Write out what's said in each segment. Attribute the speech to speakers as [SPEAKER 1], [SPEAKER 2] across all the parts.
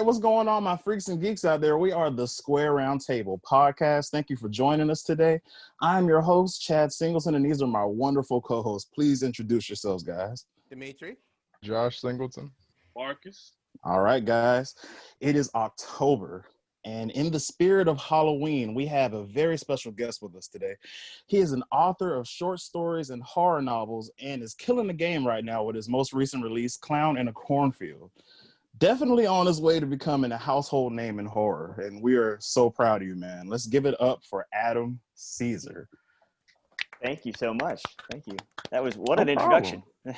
[SPEAKER 1] what's going on, my freaks and geeks out there? We are the Square Round Table podcast. Thank you for joining us today. I'm your host, Chad Singleton, and these are my wonderful co-hosts. Please introduce yourselves, guys.
[SPEAKER 2] Dmitri.
[SPEAKER 3] Josh Singleton.
[SPEAKER 4] Marcus.
[SPEAKER 1] All right, guys. It is October, and in the spirit of Halloween, we have a very special guest with us today. He is an author of short stories and horror novels and is killing the game right now with his most recent release, Clown in a Cornfield. Definitely on his way to becoming a household name in horror, and we are so proud of you, man. Let's give it up for Adam Cesare.
[SPEAKER 5] Thank you so much. Thank you. That was what an introduction. I'm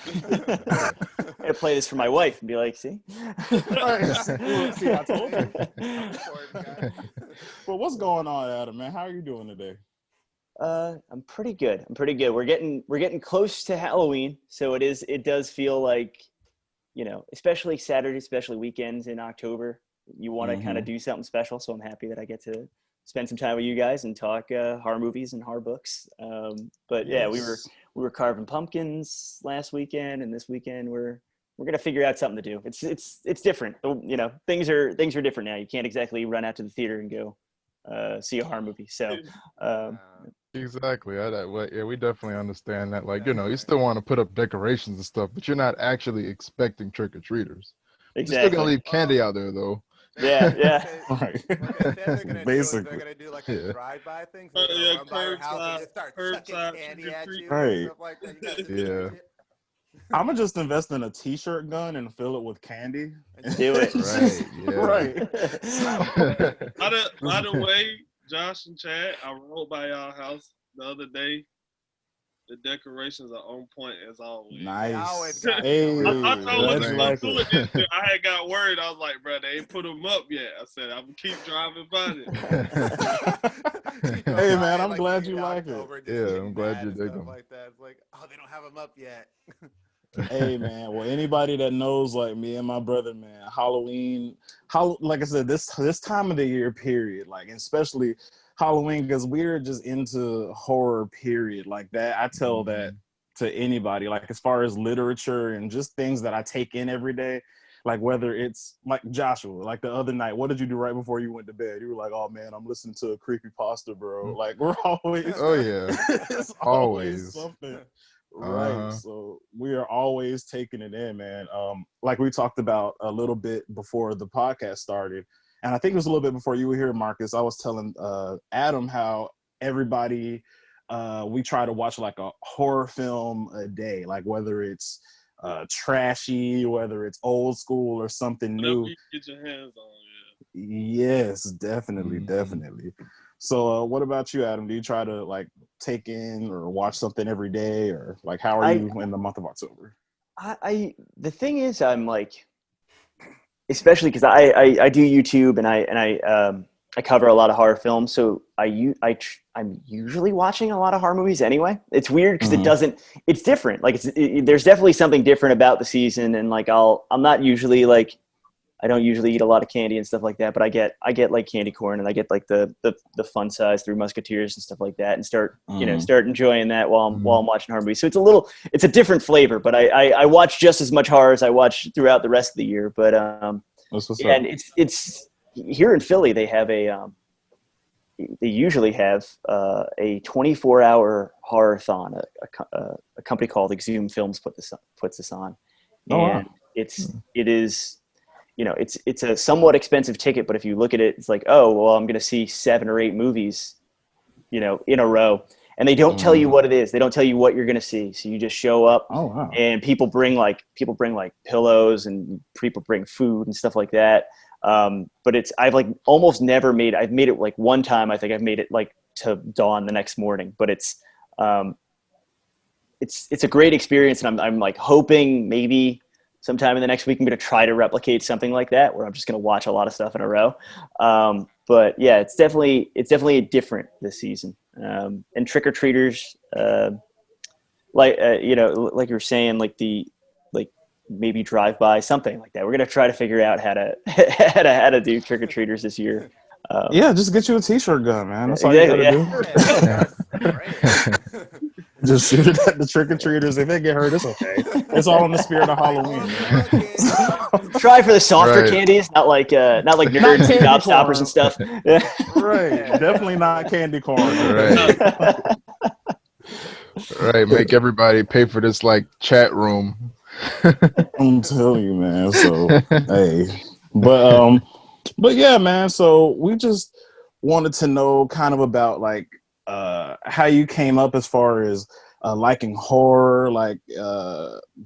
[SPEAKER 5] gonna play this for my wife and be like, "See,
[SPEAKER 1] See, I told you." Well, what's going on, Adam? Man, how are you doing today?
[SPEAKER 5] I'm pretty good. We're getting close to Halloween, so it does feel like, you know, especially Saturday, especially weekends in October, you want to kind of do something special. So I'm happy that I get to spend some time with you guys and talk horror movies and horror books. But yeah, we were carving pumpkins last weekend, and this weekend we're gonna figure out something to do. It's different. You know, things are different now. You can't exactly run out to the theater and go see a horror movie. So
[SPEAKER 3] Exactly. Yeah, we definitely understand that. Like, you know, you still want to put up decorations and stuff, but you're not actually expecting trick-or-treaters.
[SPEAKER 5] exactly.
[SPEAKER 3] You're still gonna leave candy out there, though.
[SPEAKER 5] Yeah.
[SPEAKER 1] Right.
[SPEAKER 2] Basically. They're going to do like a
[SPEAKER 3] Yeah.
[SPEAKER 2] drive-by thing.
[SPEAKER 4] Yeah,
[SPEAKER 2] So they're gonna run by your house and just start
[SPEAKER 4] curbside
[SPEAKER 2] chucking candy at you.
[SPEAKER 1] Right.
[SPEAKER 2] And stuff like that. You gotta
[SPEAKER 3] Yeah.
[SPEAKER 1] I'm gonna just invest in a t-shirt gun and fill it with candy.
[SPEAKER 5] Do it.
[SPEAKER 3] Right. Yeah.
[SPEAKER 1] Right.
[SPEAKER 4] By the way, Josh and Chad, I rode by y'all house the other day. The decorations are on point as always.
[SPEAKER 1] Nice.
[SPEAKER 2] got
[SPEAKER 1] Hey,
[SPEAKER 2] you.
[SPEAKER 4] I thought
[SPEAKER 1] glad
[SPEAKER 4] when
[SPEAKER 1] you
[SPEAKER 4] they
[SPEAKER 1] like
[SPEAKER 4] doing
[SPEAKER 1] it.
[SPEAKER 4] this shit, I had got worried. I was like, bro, they ain't put them up yet. I said, I'm gonna keep driving by it.
[SPEAKER 1] Hey, man, I'm glad you like it.
[SPEAKER 3] Yeah, I'm glad you dig them.
[SPEAKER 2] Like that. It's like, oh, they don't have them up yet.
[SPEAKER 1] Hey, man. Well, anybody that knows, like me and my brother, man, Halloween, like I said, this time of the year period, like especially Halloween, because we're just into horror period like that. I tell that to anybody, like as far as literature and just things that I take in every day, like whether it's like Joshua, like the other night, what did you do right before you went to bed? You were like, oh man, I'm listening to a creepypasta, bro. Like we're always,
[SPEAKER 3] Oh yeah.
[SPEAKER 1] it's
[SPEAKER 3] Always.
[SPEAKER 1] something. Right. So we are always taking it in, man. Like we talked about a little bit before the podcast started, and I think it was a little bit before you were here, Marcus. I was telling Adam how everybody we try to watch like a horror film a day, like whether it's trashy, whether it's old school or something new.
[SPEAKER 4] Whatever you get your hands on,
[SPEAKER 1] Yes, definitely. So what about you, Adam? Do you try to like take in or watch something every day, or like how are you in the month of October?
[SPEAKER 5] The thing is, I'm like, especially because I do YouTube and I cover a lot of horror films, so I'm usually watching a lot of horror movies anyway. It's weird because it's different. Like there's definitely something different about the season, and like I'm not usually like, I don't usually eat a lot of candy and stuff like that, but I get like candy corn, and I get like the fun size Three Musketeers and stuff like that, and start enjoying that while I'm watching horror movies. So it's a different flavor, but I watch just as much horror as I watch throughout the rest of the year. But and it's here in Philly, they have they usually have a 24-hour horror-thon. A company called Exhume Films puts this on, and it is. You know, it's a somewhat expensive ticket, but if you look at it, it's like, oh, well, I'm going to see 7 or 8 movies, you know, in a row. And they don't tell you what it is. They don't tell you what you're going to see. So you just show up and people bring like pillows, and people bring food and stuff like that. But I've like almost never I've made it like one time. I think I've made it like to dawn the next morning, but it's a great experience. And I'm like hoping maybe sometime in the next week, I'm going to try to replicate something like that, where I'm just going to watch a lot of stuff in a row. But yeah, it's definitely different this season. And trick-or-treaters, like you were saying, like maybe drive by, something like that. We're going to try to figure out how to do trick-or-treaters this year.
[SPEAKER 1] Yeah, just get you a t-shirt gun, man. That's all you gotta do. Just shoot it at the trick or treaters. If they get hurt, it's okay. It's all in the spirit of Halloween. Man.
[SPEAKER 5] Try for the softer
[SPEAKER 3] Right.
[SPEAKER 5] candies, not like nerds and
[SPEAKER 1] candy
[SPEAKER 5] gobstoppers
[SPEAKER 1] corn.
[SPEAKER 5] and stuff.
[SPEAKER 1] Right. Definitely not candy corn.
[SPEAKER 3] Right. Right. Make everybody pay for this like chat room.
[SPEAKER 1] I'm telling you, man. So hey. But yeah, man. So we just wanted to know kind of about like how you came up as far as liking horror, like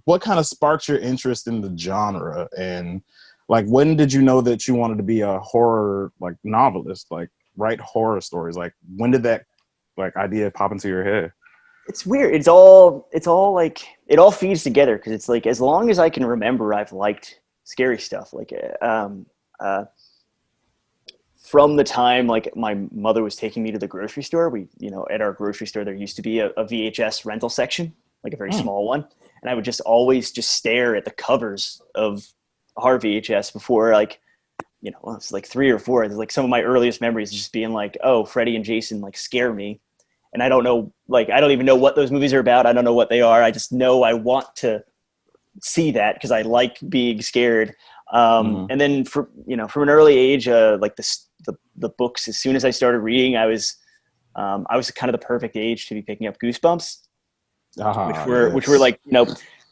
[SPEAKER 1] what kind of sparked your interest in the genre, and like when did you know that you wanted to be a horror like novelist, like write horror stories? Like when did that like idea pop into your head?
[SPEAKER 5] It's weird. It's all like it all feeds together because it's like as long as I can remember, I've liked scary stuff. Like from the time like my mother was taking me to the grocery store, we, you know, at our grocery store, there used to be a VHS rental section, like a very small one. And I would just always just stare at the covers of horror VHS before like, you know, it's like 3 or 4. Like some of my earliest memories just being like, oh, Freddy and Jason like scare me. And I don't know, like, I don't even know what those movies are about. I don't know what they are. I just know I want to see that because I like being scared. And then from an early age, like the books, as soon as I started reading, I was kind of the perfect age to be picking up Goosebumps, which were like, you know,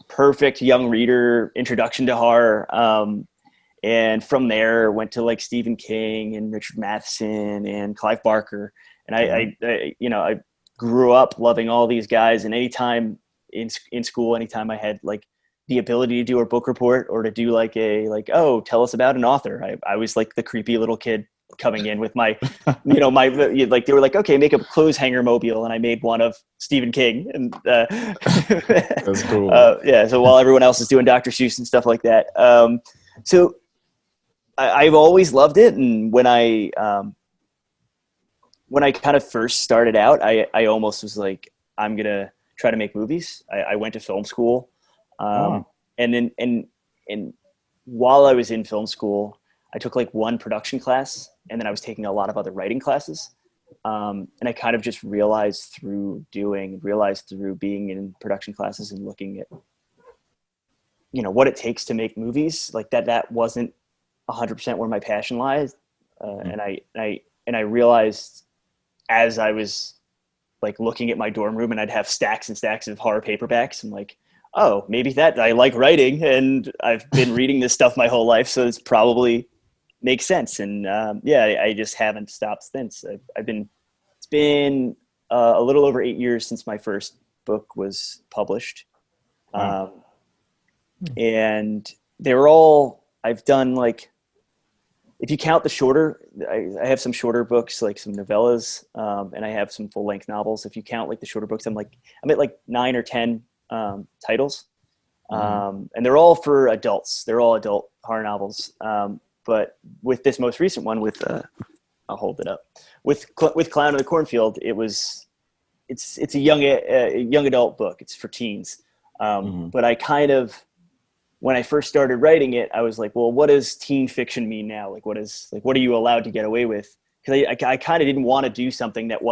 [SPEAKER 5] perfect young reader introduction to horror. And from there went to like Stephen King and Richard Matheson and Clive Barker. And I grew up loving all these guys. And anytime in school, anytime I had like the ability to do a book report or to do like tell us about an author, I was like the creepy little kid coming in with my, you know, my, like, they were like, okay, make a clothes hanger mobile. And I made one of Stephen King. And
[SPEAKER 1] that's cool.
[SPEAKER 5] Yeah. So while everyone else is doing Dr. Seuss and stuff like that. So I've always loved it. And when I kind of first started out, I almost was like, I'm going to try to make movies. I went to film school. And while I was in film school, I took like one production class, and then I was taking a lot of other writing classes. And I kind of just realized through being in production classes and looking at, you know, what it takes to make movies, like that wasn't 100% where my passion lies. And I realized as I was like looking at my dorm room and I'd have stacks and stacks of horror paperbacks, I'm like, oh, maybe that I like writing and I've been reading this stuff my whole life. So it's probably makes sense. And I just haven't stopped since. It's been a little over 8 years since my first book was published. And they were all, I've done like, if you count the shorter, I have some shorter books, like some novellas, and I have some full length novels. If you count like the shorter books, I'm at like 9 or 10 titles. And they're all for adults. They're all adult horror novels. But with this most recent one, I'll hold it up, with Clown in the Cornfield, it's a young adult book. It's for teens. But I kind of, when I first started writing it, I was like, well, what does teen fiction mean now? Like, what are you allowed to get away with? Because I kind of didn't want to do something that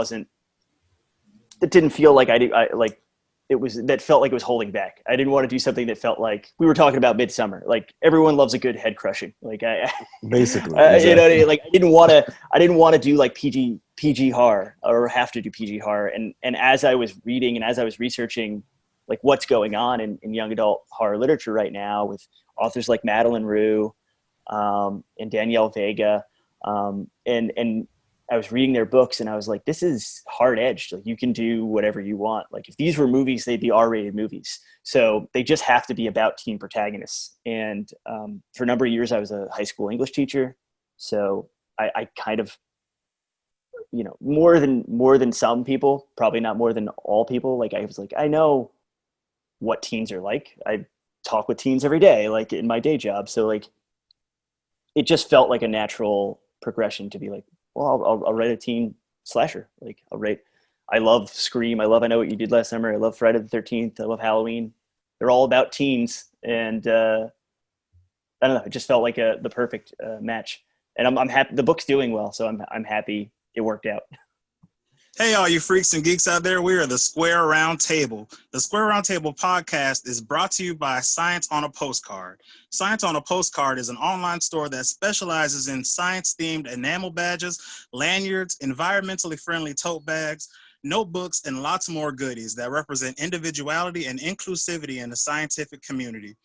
[SPEAKER 5] didn't feel like that felt like it was holding back. I didn't want to do something that felt like we were talking about Midsummer. Like everyone loves a good head crushing. Like
[SPEAKER 1] basically,
[SPEAKER 5] exactly. You know, like I didn't want to do like PG horror or have to do PG horror. And as I was reading and as I was researching like what's going on in young adult horror literature right now with authors like Madeline Rue and Danielle Vega, and I was reading their books and I was like, this is hard edged. Like you can do whatever you want. Like if these were movies, they'd be R-rated movies. So they just have to be about teen protagonists. And for a number of years, I was a high school English teacher. So I kind of, you know, more than some people, probably not more than all people. Like I was like, I know what teens are like. I talk with teens every day, like in my day job. So like, it just felt like a natural progression to be like, well, I'll write a teen slasher. Like I love Scream. I love I Know What You Did Last Summer. I love Friday the 13th. I love Halloween. They're all about teens. And I don't know, it just felt like the perfect match. And I'm happy the book's doing well. So I'm happy it worked out.
[SPEAKER 1] Hey, all you freaks and geeks out there, we are the Square Round Table. The Square Round Table podcast is brought to you by Science on a Postcard. Science on a Postcard is an online store that specializes in science-themed enamel badges, lanyards, environmentally friendly tote bags, notebooks, and lots more goodies that represent individuality and inclusivity in the scientific community.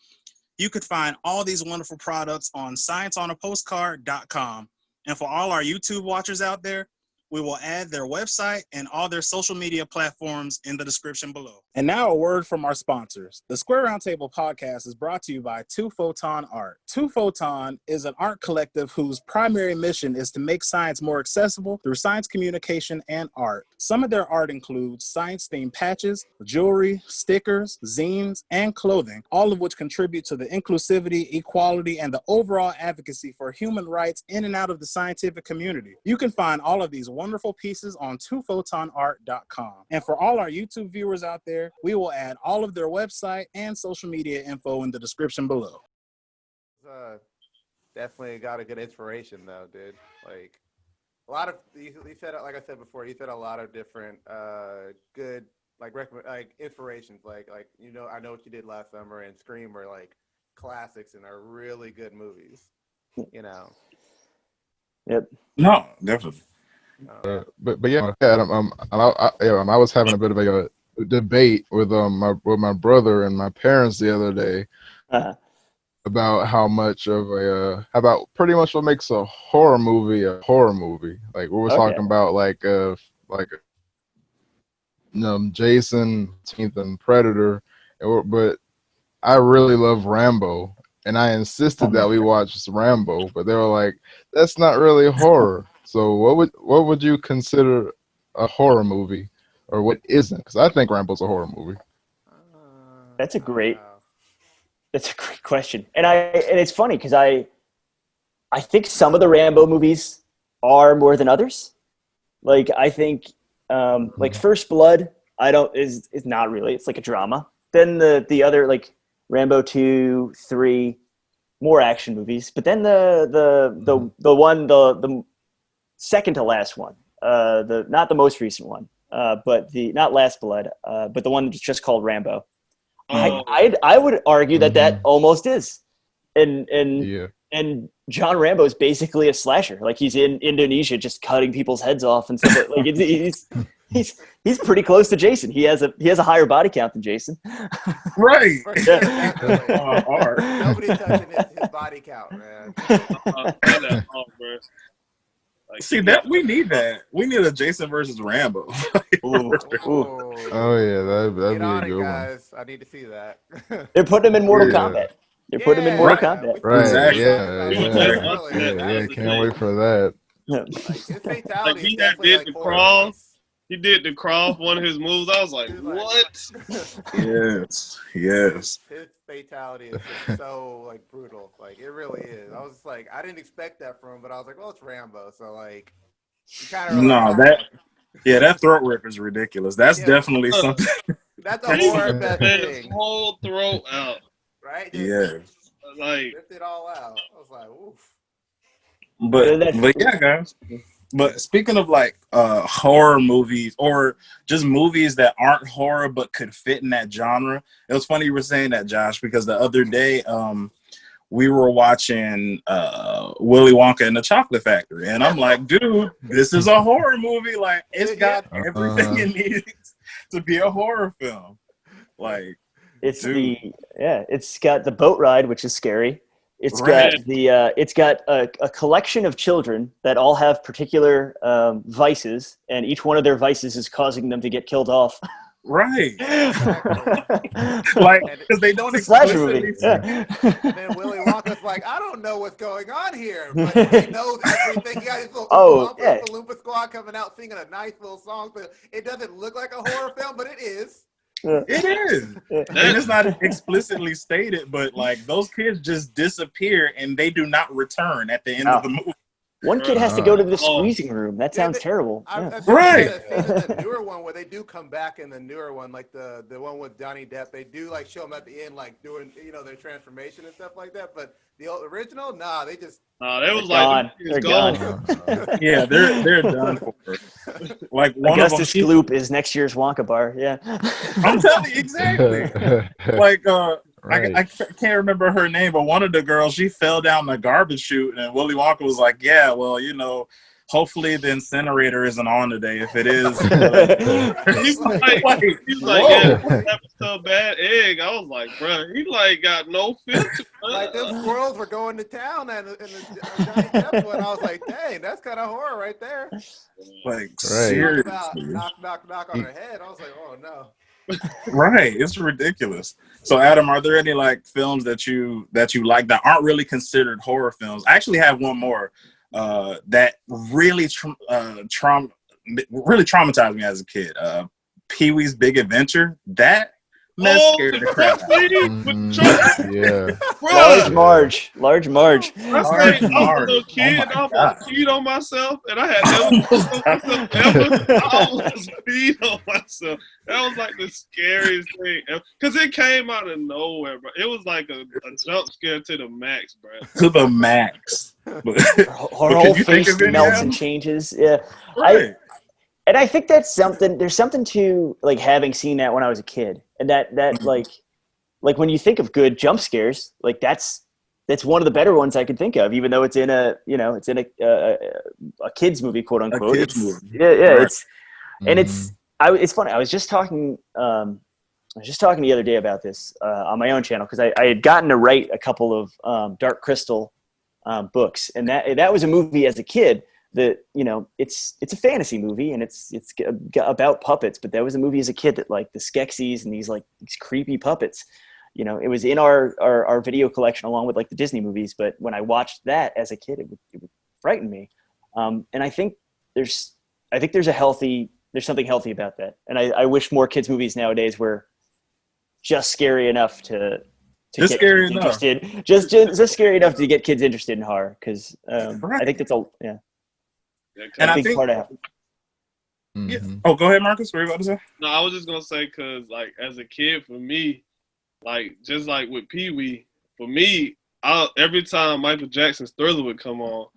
[SPEAKER 1] You could find all these wonderful products on scienceonapostcard.com. And for all our YouTube watchers out there, we will add their website and all their social media platforms in the description below. And now a word from our sponsors. The Square Roundtable podcast is brought to you by Two Photon Art. Two Photon is an art collective whose primary mission is to make science more accessible through science communication and art. Some of their art includes science-themed patches, jewelry, stickers, zines, and clothing, all of which contribute to the inclusivity, equality, and the overall advocacy for human rights in and out of the scientific community. You can find all of these wonderful pieces on twophotonart.com. And for all our YouTube viewers out there, we will add all of their website and social media info in the description below.
[SPEAKER 2] Definitely got a good inspiration though, dude. Like a lot of you said, like I said before, you said a lot of different good like inspirations. Like you know, I Know What You Did Last Summer and Scream are like classics and are really good movies. You know.
[SPEAKER 5] Yep.
[SPEAKER 1] No, definitely.
[SPEAKER 3] But yeah, I was having a bit of a debate with my brother and my parents the other day about how much of about pretty much what makes a horror movie. Like we were talking about Jason and Predator, but I really love Rambo, and I insisted that we watch Rambo, but they were like, that's not really horror. So what would you consider a horror movie, or what isn't? Because I think Rambo's a horror movie.
[SPEAKER 5] That's a great question, and it's funny because I think some of the Rambo movies are more than others. Like I think like First Blood, is not really. It's like a drama. Then the other like Rambo 2, 3, more action movies. But then the second to last one, not the most recent one, but not Last Blood, but the one that's just called Rambo. I would argue that almost is, and John Rambo is basically a slasher. Like he's in Indonesia just cutting people's heads off and stuff. Like he's pretty close to Jason. He has a higher body count than Jason.
[SPEAKER 1] Right.
[SPEAKER 2] Nobody touching his body count, man.
[SPEAKER 1] See that we need that. We need a Jason versus Rambo.
[SPEAKER 5] Ooh.
[SPEAKER 3] Oh yeah, that'd be a good
[SPEAKER 2] guys. I need to see that.
[SPEAKER 5] They're putting him in Mortal Kombat. They're putting him in Mortal Kombat.
[SPEAKER 3] Right.
[SPEAKER 1] Exactly.
[SPEAKER 3] Yeah. Can't wait for that.
[SPEAKER 2] Like
[SPEAKER 4] he did the crawl. He did the crawl. One of his moves. I was like, what?
[SPEAKER 1] Yes.
[SPEAKER 2] His fatality is just so like brutal. Like it really is. I was just like, I didn't expect that from him, but I was like, well, it's Rambo, so like, you kind of
[SPEAKER 1] that throat rip is ridiculous. That's definitely something.
[SPEAKER 2] That's a horror best thing.
[SPEAKER 4] Whole throat out.
[SPEAKER 2] Right?
[SPEAKER 4] Like
[SPEAKER 2] ripped it all out. I was like, oof.
[SPEAKER 1] But yeah, guys. But speaking of like horror movies or just movies that aren't horror but could fit in that genre, it was funny you were saying that, Josh, because the other day we were watching Willy Wonka and the Chocolate Factory, and I'm like, dude, this is a horror movie. Like it's got everything it needs to be a horror film. Like
[SPEAKER 5] it's got the boat ride, which is scary. It's got a collection of children that all have particular vices, and each one of their vices is causing them to get killed off.
[SPEAKER 1] Right. Like, because they don't explicitly
[SPEAKER 2] And then Willy Wonka's like, I don't know what's going on here, but he knows everything. He got his little Oompa Squad coming out singing a nice little song, but it doesn't look like a horror film, but it is.
[SPEAKER 1] It is. And it's not explicitly stated, but like those kids just disappear and they do not return at the end of the movie.
[SPEAKER 5] One kid has to go to the squeezing room. That sounds terrible.
[SPEAKER 1] Right.
[SPEAKER 2] The newer one where they do come back in the newer one, like the one with Johnny Depp, they do like show them at the end, like doing their transformation and stuff like that. But the original, nah, they just
[SPEAKER 4] they was
[SPEAKER 5] gone.
[SPEAKER 4] They're
[SPEAKER 5] gone.
[SPEAKER 1] Yeah, they're done for. Like one
[SPEAKER 5] Augustus
[SPEAKER 1] of them,
[SPEAKER 5] Gloop is next year's Wonka bar. Yeah.
[SPEAKER 1] I'm telling you exactly. Like
[SPEAKER 3] Right.
[SPEAKER 1] I can't remember her name, but one of the girls, she fell down the garbage chute, and Willy Wonka was like, "Yeah, well, hopefully the incinerator isn't on today. If it is,
[SPEAKER 4] he's like, yeah, that was so bad egg. I was like, bro, he like got no filter.
[SPEAKER 2] Like them squirrels were going to town and the Johnny Depp one. I was like, dang, that's kind of horror right there.
[SPEAKER 1] like
[SPEAKER 2] Talk
[SPEAKER 1] seriously,
[SPEAKER 2] about knock on her head. I was like, oh no.
[SPEAKER 1] right? It's ridiculous. So, Adam, are there any like films that you like that aren't really considered horror films? I actually have one more that really really traumatized me as a kid. Pee-wee's Big Adventure. That scared the crap out of me.
[SPEAKER 3] Yeah.
[SPEAKER 5] Large Marge.
[SPEAKER 4] I was a little kid. I almost peed on myself, and I had never ever. I almost peed on myself. That was like the scariest thing because it came out of nowhere, bro. It was like a jump scare to the max, bro.
[SPEAKER 1] To the max.
[SPEAKER 5] Her whole face melts and changes. Yeah.
[SPEAKER 1] Right.
[SPEAKER 5] And I think that's something. There's something to like having seen that when I was a kid, and that like when you think of good jump scares, like that's one of the better ones I could think of, even though it's in a kids movie, quote unquote.
[SPEAKER 1] A kids movie.
[SPEAKER 5] Yeah.
[SPEAKER 1] Right.
[SPEAKER 5] It's funny. I was just talking the other day about this on my own channel because I had gotten to write a couple of Dark Crystal books, and that was a movie as a kid. That it's a fantasy movie and it's about puppets, but that was a movie as a kid that like the Skeksis and these creepy puppets. It was in our video collection along with like the Disney movies. But when I watched that as a kid, it would frighten me. And I think there's something healthy about that. And I wish more kids movies nowadays were just scary enough to get
[SPEAKER 1] scary
[SPEAKER 5] kids interested. Just scary enough to get kids interested in horror because I think that's
[SPEAKER 1] And I
[SPEAKER 5] big
[SPEAKER 1] think
[SPEAKER 5] part of it.
[SPEAKER 1] Yeah. Oh, go ahead, Marcus. What were you about to say?
[SPEAKER 4] No, I was just gonna say because like as a kid, for me, like just like with Peewee, for me, every time Michael Jackson's Thriller would come on,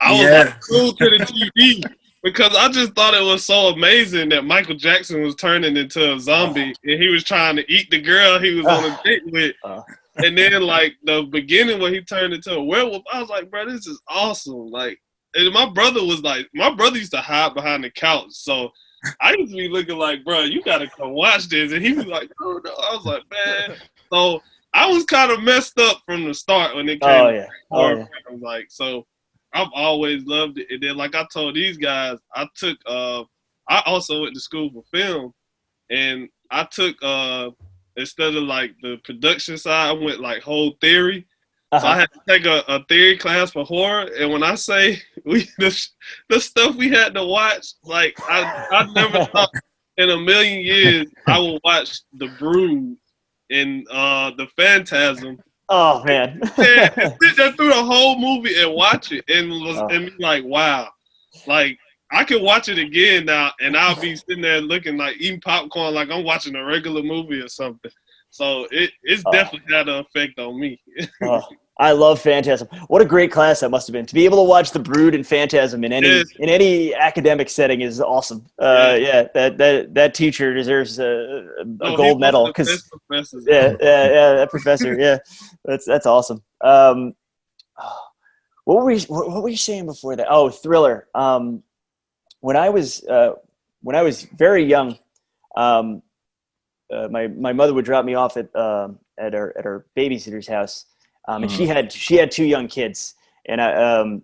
[SPEAKER 4] I was like glued to the TV because I just thought it was so amazing that Michael Jackson was turning into a zombie and he was trying to eat the girl he was on a date with. And then like the beginning when he turned into a werewolf, I was like, bro, this is awesome. Like. And my brother used to hide behind the couch. So I used to be looking like, bro, you got to come watch this. And he was like, oh, no. I was like, man. So I was kind of messed up from the start when it came. I was like, so I've always loved it. And then like I told these guys, I also went to school for film. And I took, instead of like the production side, I went like whole theory. So I had to take a theory class for horror, and when I say the stuff we had to watch, like I never thought in a million years I would watch The Brood and The Phantasm.
[SPEAKER 5] Oh man!
[SPEAKER 4] And sit there through the whole movie and watch it, and be like, wow, like I could watch it again now, and I'll be sitting there looking like eating popcorn, like I'm watching a regular movie or something. So it's definitely had an effect on me.
[SPEAKER 5] I love Phantasm. What a great class that must have been. To be able to watch The Brood and Phantasm in any academic setting is awesome. That teacher deserves a gold medal because that professor. That's awesome. What were you saying before that? Oh, Thriller. When I was very young, my mother would drop me off at her babysitter's house. And she had two young kids, and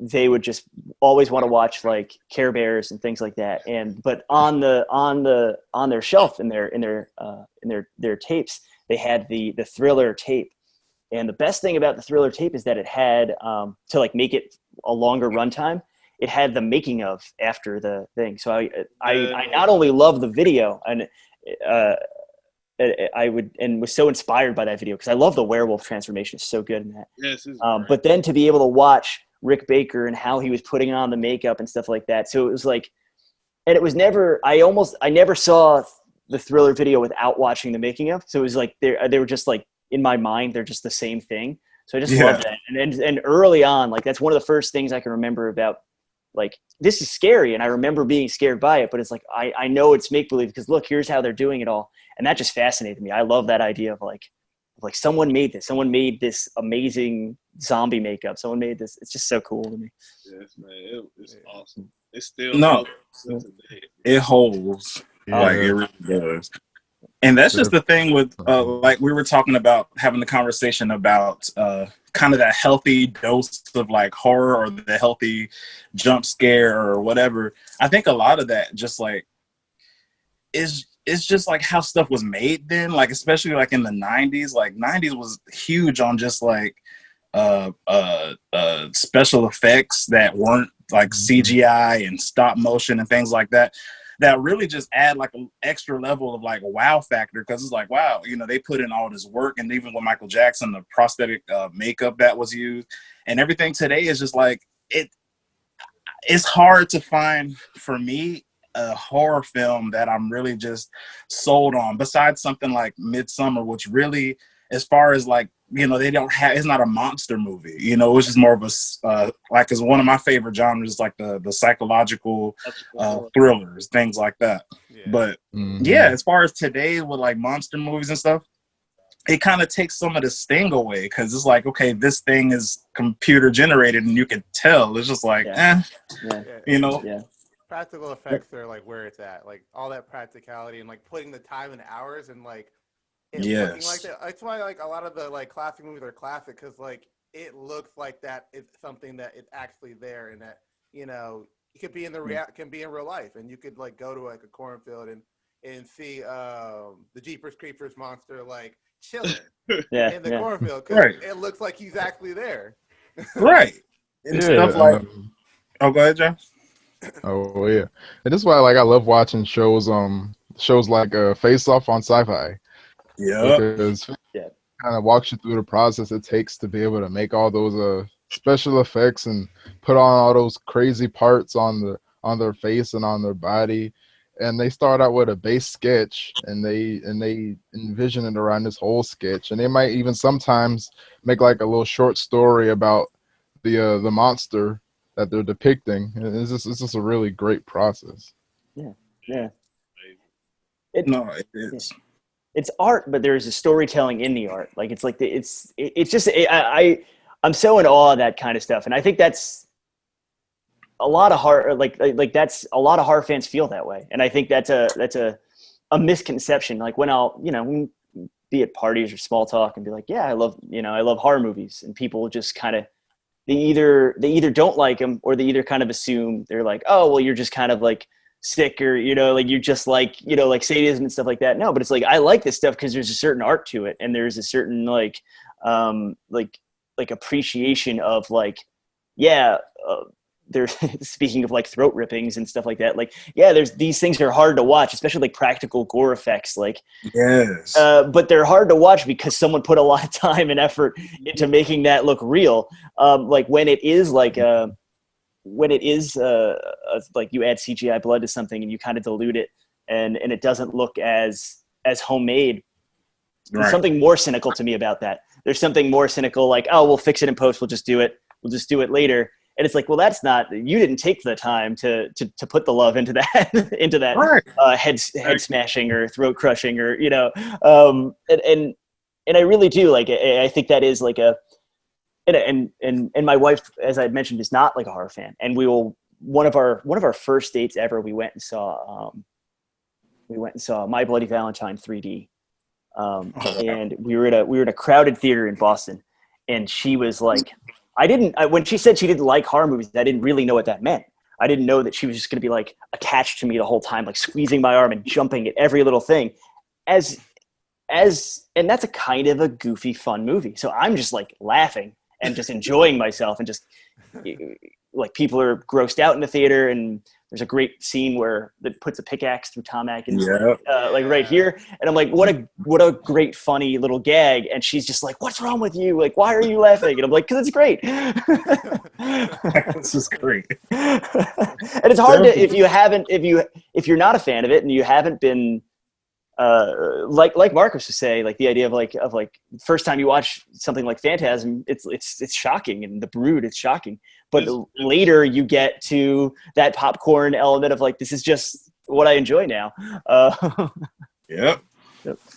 [SPEAKER 5] they would just always want to watch like Care Bears and things like that. But on their shelf in their tapes, they had the Thriller tape. And the best thing about the Thriller tape is that it had to like make it a longer runtime. It had the making of after the thing. So I not only love the video and I would, and was so inspired by that video because I love the werewolf transformation. It's so good in that.
[SPEAKER 4] Yes, it's
[SPEAKER 5] But then to be able to watch Rick Baker and how he was putting on the makeup and stuff like that. So it was like, and it was never, I never saw the Thriller video without watching the making of. So it was like, they were just like, in my mind, they're just the same thing. So I just love that. And early on, like, that's one of the first things I can remember about, like, this is scary. And I remember being scared by it, but it's like, I know it's make-believe because look, here's how they're doing it all. And that just fascinated me. I love that idea of like someone made this. Someone made this amazing zombie makeup. Someone made this. It's just so cool to me.
[SPEAKER 4] Yes, man. It's awesome. It's still
[SPEAKER 1] it holds.
[SPEAKER 3] Yeah.
[SPEAKER 1] Like it really does. And that's just the thing with like we were talking about having the conversation about kind of that healthy dose of like horror or the healthy jump scare or whatever. I think a lot of that just like it's just like how stuff was made then, like especially like in the 90s. Like 90s was huge on just like special effects that weren't like CGI and stop motion and things like that really just add like an extra level of like wow factor, because it's like, wow, you know, they put in all this work. And even with Michael Jackson, the prosthetic makeup that was used and everything today is just like it's hard to find for me a horror film that I'm really just sold on, besides something like Midsummer, which really, as far as like, you know, they don't have, it's not a monster movie, you know, it's just more of a like, is one of my favorite genres, like the psychological thrillers, things like that. But yeah, as far as today with like monster movies and stuff, it kind of takes some of the sting away, because it's like, okay, this thing is computer generated and you can tell. It's just like, you know.
[SPEAKER 2] Practical effects are like where it's at, like all that practicality and like putting the time and hours and like it looking like that. That's why like a lot of the like classic movies are classic, because like it looks like that it's something that it's actually there, and that, you know, it could be in can be in real life, and you could like go to like a cornfield and see the Jeepers Creepers monster like chilling in the cornfield, because it looks like he's actually there.
[SPEAKER 1] And stuff like oh, go ahead, John.
[SPEAKER 3] Oh yeah, and this is why like I love watching shows like Face Off on Sci-Fi. Because it kind of walks you through the process it takes to be able to make all those special effects and put on all those crazy parts on their face and on their body. And they start out with a base sketch, and they envision it around this whole sketch, and they might even sometimes make like a little short story about the monster that they're depicting. And it's just a really great process.
[SPEAKER 5] It
[SPEAKER 1] is.
[SPEAKER 5] It's art, but there's a storytelling in the art. Like it's like it's just I'm so in awe of that kind of stuff, and I think that's a lot of horror. Like that's a lot of horror fans feel that way, and I think that's a misconception. Like when I'll, you know, be at parties or small talk and be like, I love horror movies, and people just kind of they either don't like them, or they either kind of assume they're like, oh well, you're just kind of like sick, or, you know, like you're just like, you know, like sadism and stuff like that. No, but it's like I like this stuff because there's a certain art to it, and there's a certain like appreciation of like there's speaking of like throat rippings and stuff like that, like there's these things are hard to watch, especially like practical gore effects, like but they're hard to watch because someone put a lot of time and effort into making that look real. Like when it is like like you add CGI blood to something and you kind of dilute it, and it doesn't look as homemade. There's something more cynical to me about that. There's something more cynical, like, oh, we'll fix it in post, we'll just do it later. And it's like, well, that's not, you didn't take the time to put the love into that head smashing or throat crushing, or, you know, and I really do, like, I think that is like and my wife, as I had mentioned, is not like a horror fan. And one of our first dates ever, we went and saw My Bloody Valentine 3D. And we were in a crowded theater in Boston, and she was like, when she said she didn't like horror movies, I didn't really know what that meant. I didn't know that she was just going to be like attached to me the whole time, like squeezing my arm and jumping at every little thing and that's a kind of a goofy, fun movie. So I'm just like laughing and just enjoying myself, and just like people are grossed out in the theater, and there's a great scene where that puts a pickaxe through Tom Atkins,
[SPEAKER 1] Yeah.
[SPEAKER 5] like right here. And I'm like, what a great, funny little gag. And she's just like, what's wrong with you? Like, why are you laughing? And I'm like, 'cause it's great.
[SPEAKER 1] This is great.
[SPEAKER 5] And it's hard to, if you're not a fan of it and you haven't been, like Marcus would say, like the idea of like first time you watch something like Phantasm, it's shocking, and The Brood, it's shocking. But later you get to that popcorn element of like, this is just what I enjoy now.
[SPEAKER 1] Yep.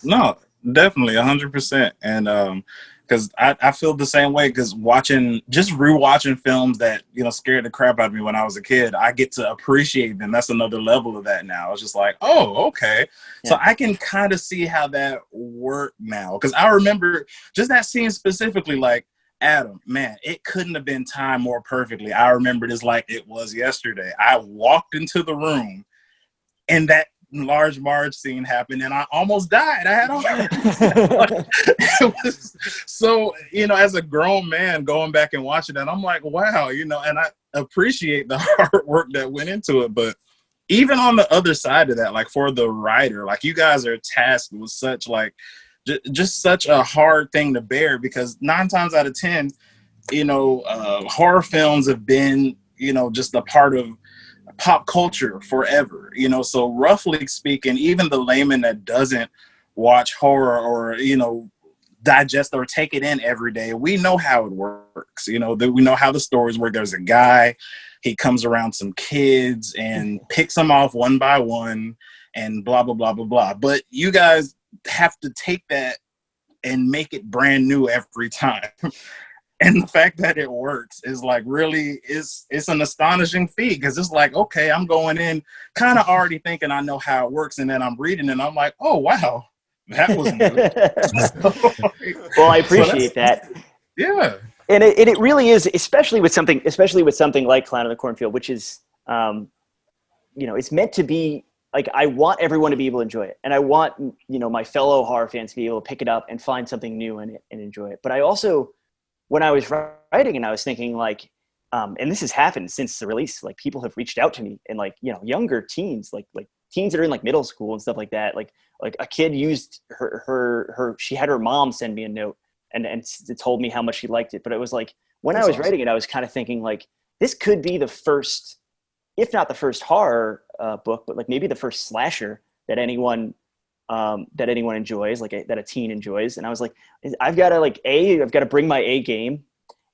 [SPEAKER 1] No, definitely 100%. And because I feel the same way, because rewatching films that, you know, scared the crap out of me when I was a kid, I get to appreciate them. That's another level of that now. It's just like, oh, okay. Yeah. So I can kind of see how that worked now. Because I remember just that scene specifically, like, Adam, man, it couldn't have been timed more perfectly. I remember this like it was yesterday. I walked into the room and that large Marge scene happened and I almost died. I had it was so, you know, as a grown man going back and watching that, I'm like, wow, you know, and I appreciate the hard work that went into it. But even on the other side of that, like for the writer, like you guys are tasked with such like just such a hard thing to bear, because 9 times out of 10, you know, horror films have been, you know, just a part of pop culture forever, you know. So roughly speaking, even the layman that doesn't watch horror or, you know, digest or take it in every day, we know how it works. You know, we know how the stories work. There's a guy, he comes around some kids and picks them off one by one and blah, blah, blah, blah, blah. But you guys have to take that and make it brand new every time. And the fact that it works is like really it's an astonishing feat, because it's like, okay, I'm going in kind of already thinking I know how it works, and then I'm reading and I'm like, oh wow, that was new.
[SPEAKER 5] Well, I appreciate that.
[SPEAKER 1] Yeah.
[SPEAKER 5] And it really is, especially with something like Clown in the Cornfield, which is you know, it's meant to be like, I want everyone to be able to enjoy it. And I want, you know, my fellow horror fans to be able to pick it up and find something new in it and enjoy it. But I also, when I was writing and I was thinking like, and this has happened since the release, like people have reached out to me and like, you know, younger teens, like teens that are in like middle school and stuff like that. Like a kid used she had her mom send me a note and told me how much she liked it. But it was like, when I was writing it, I was kind of thinking like, this could be the first, if not the first horror book, but like maybe the first slasher that anyone enjoys, like that a teen enjoys. And I was like, I've got to bring my A game,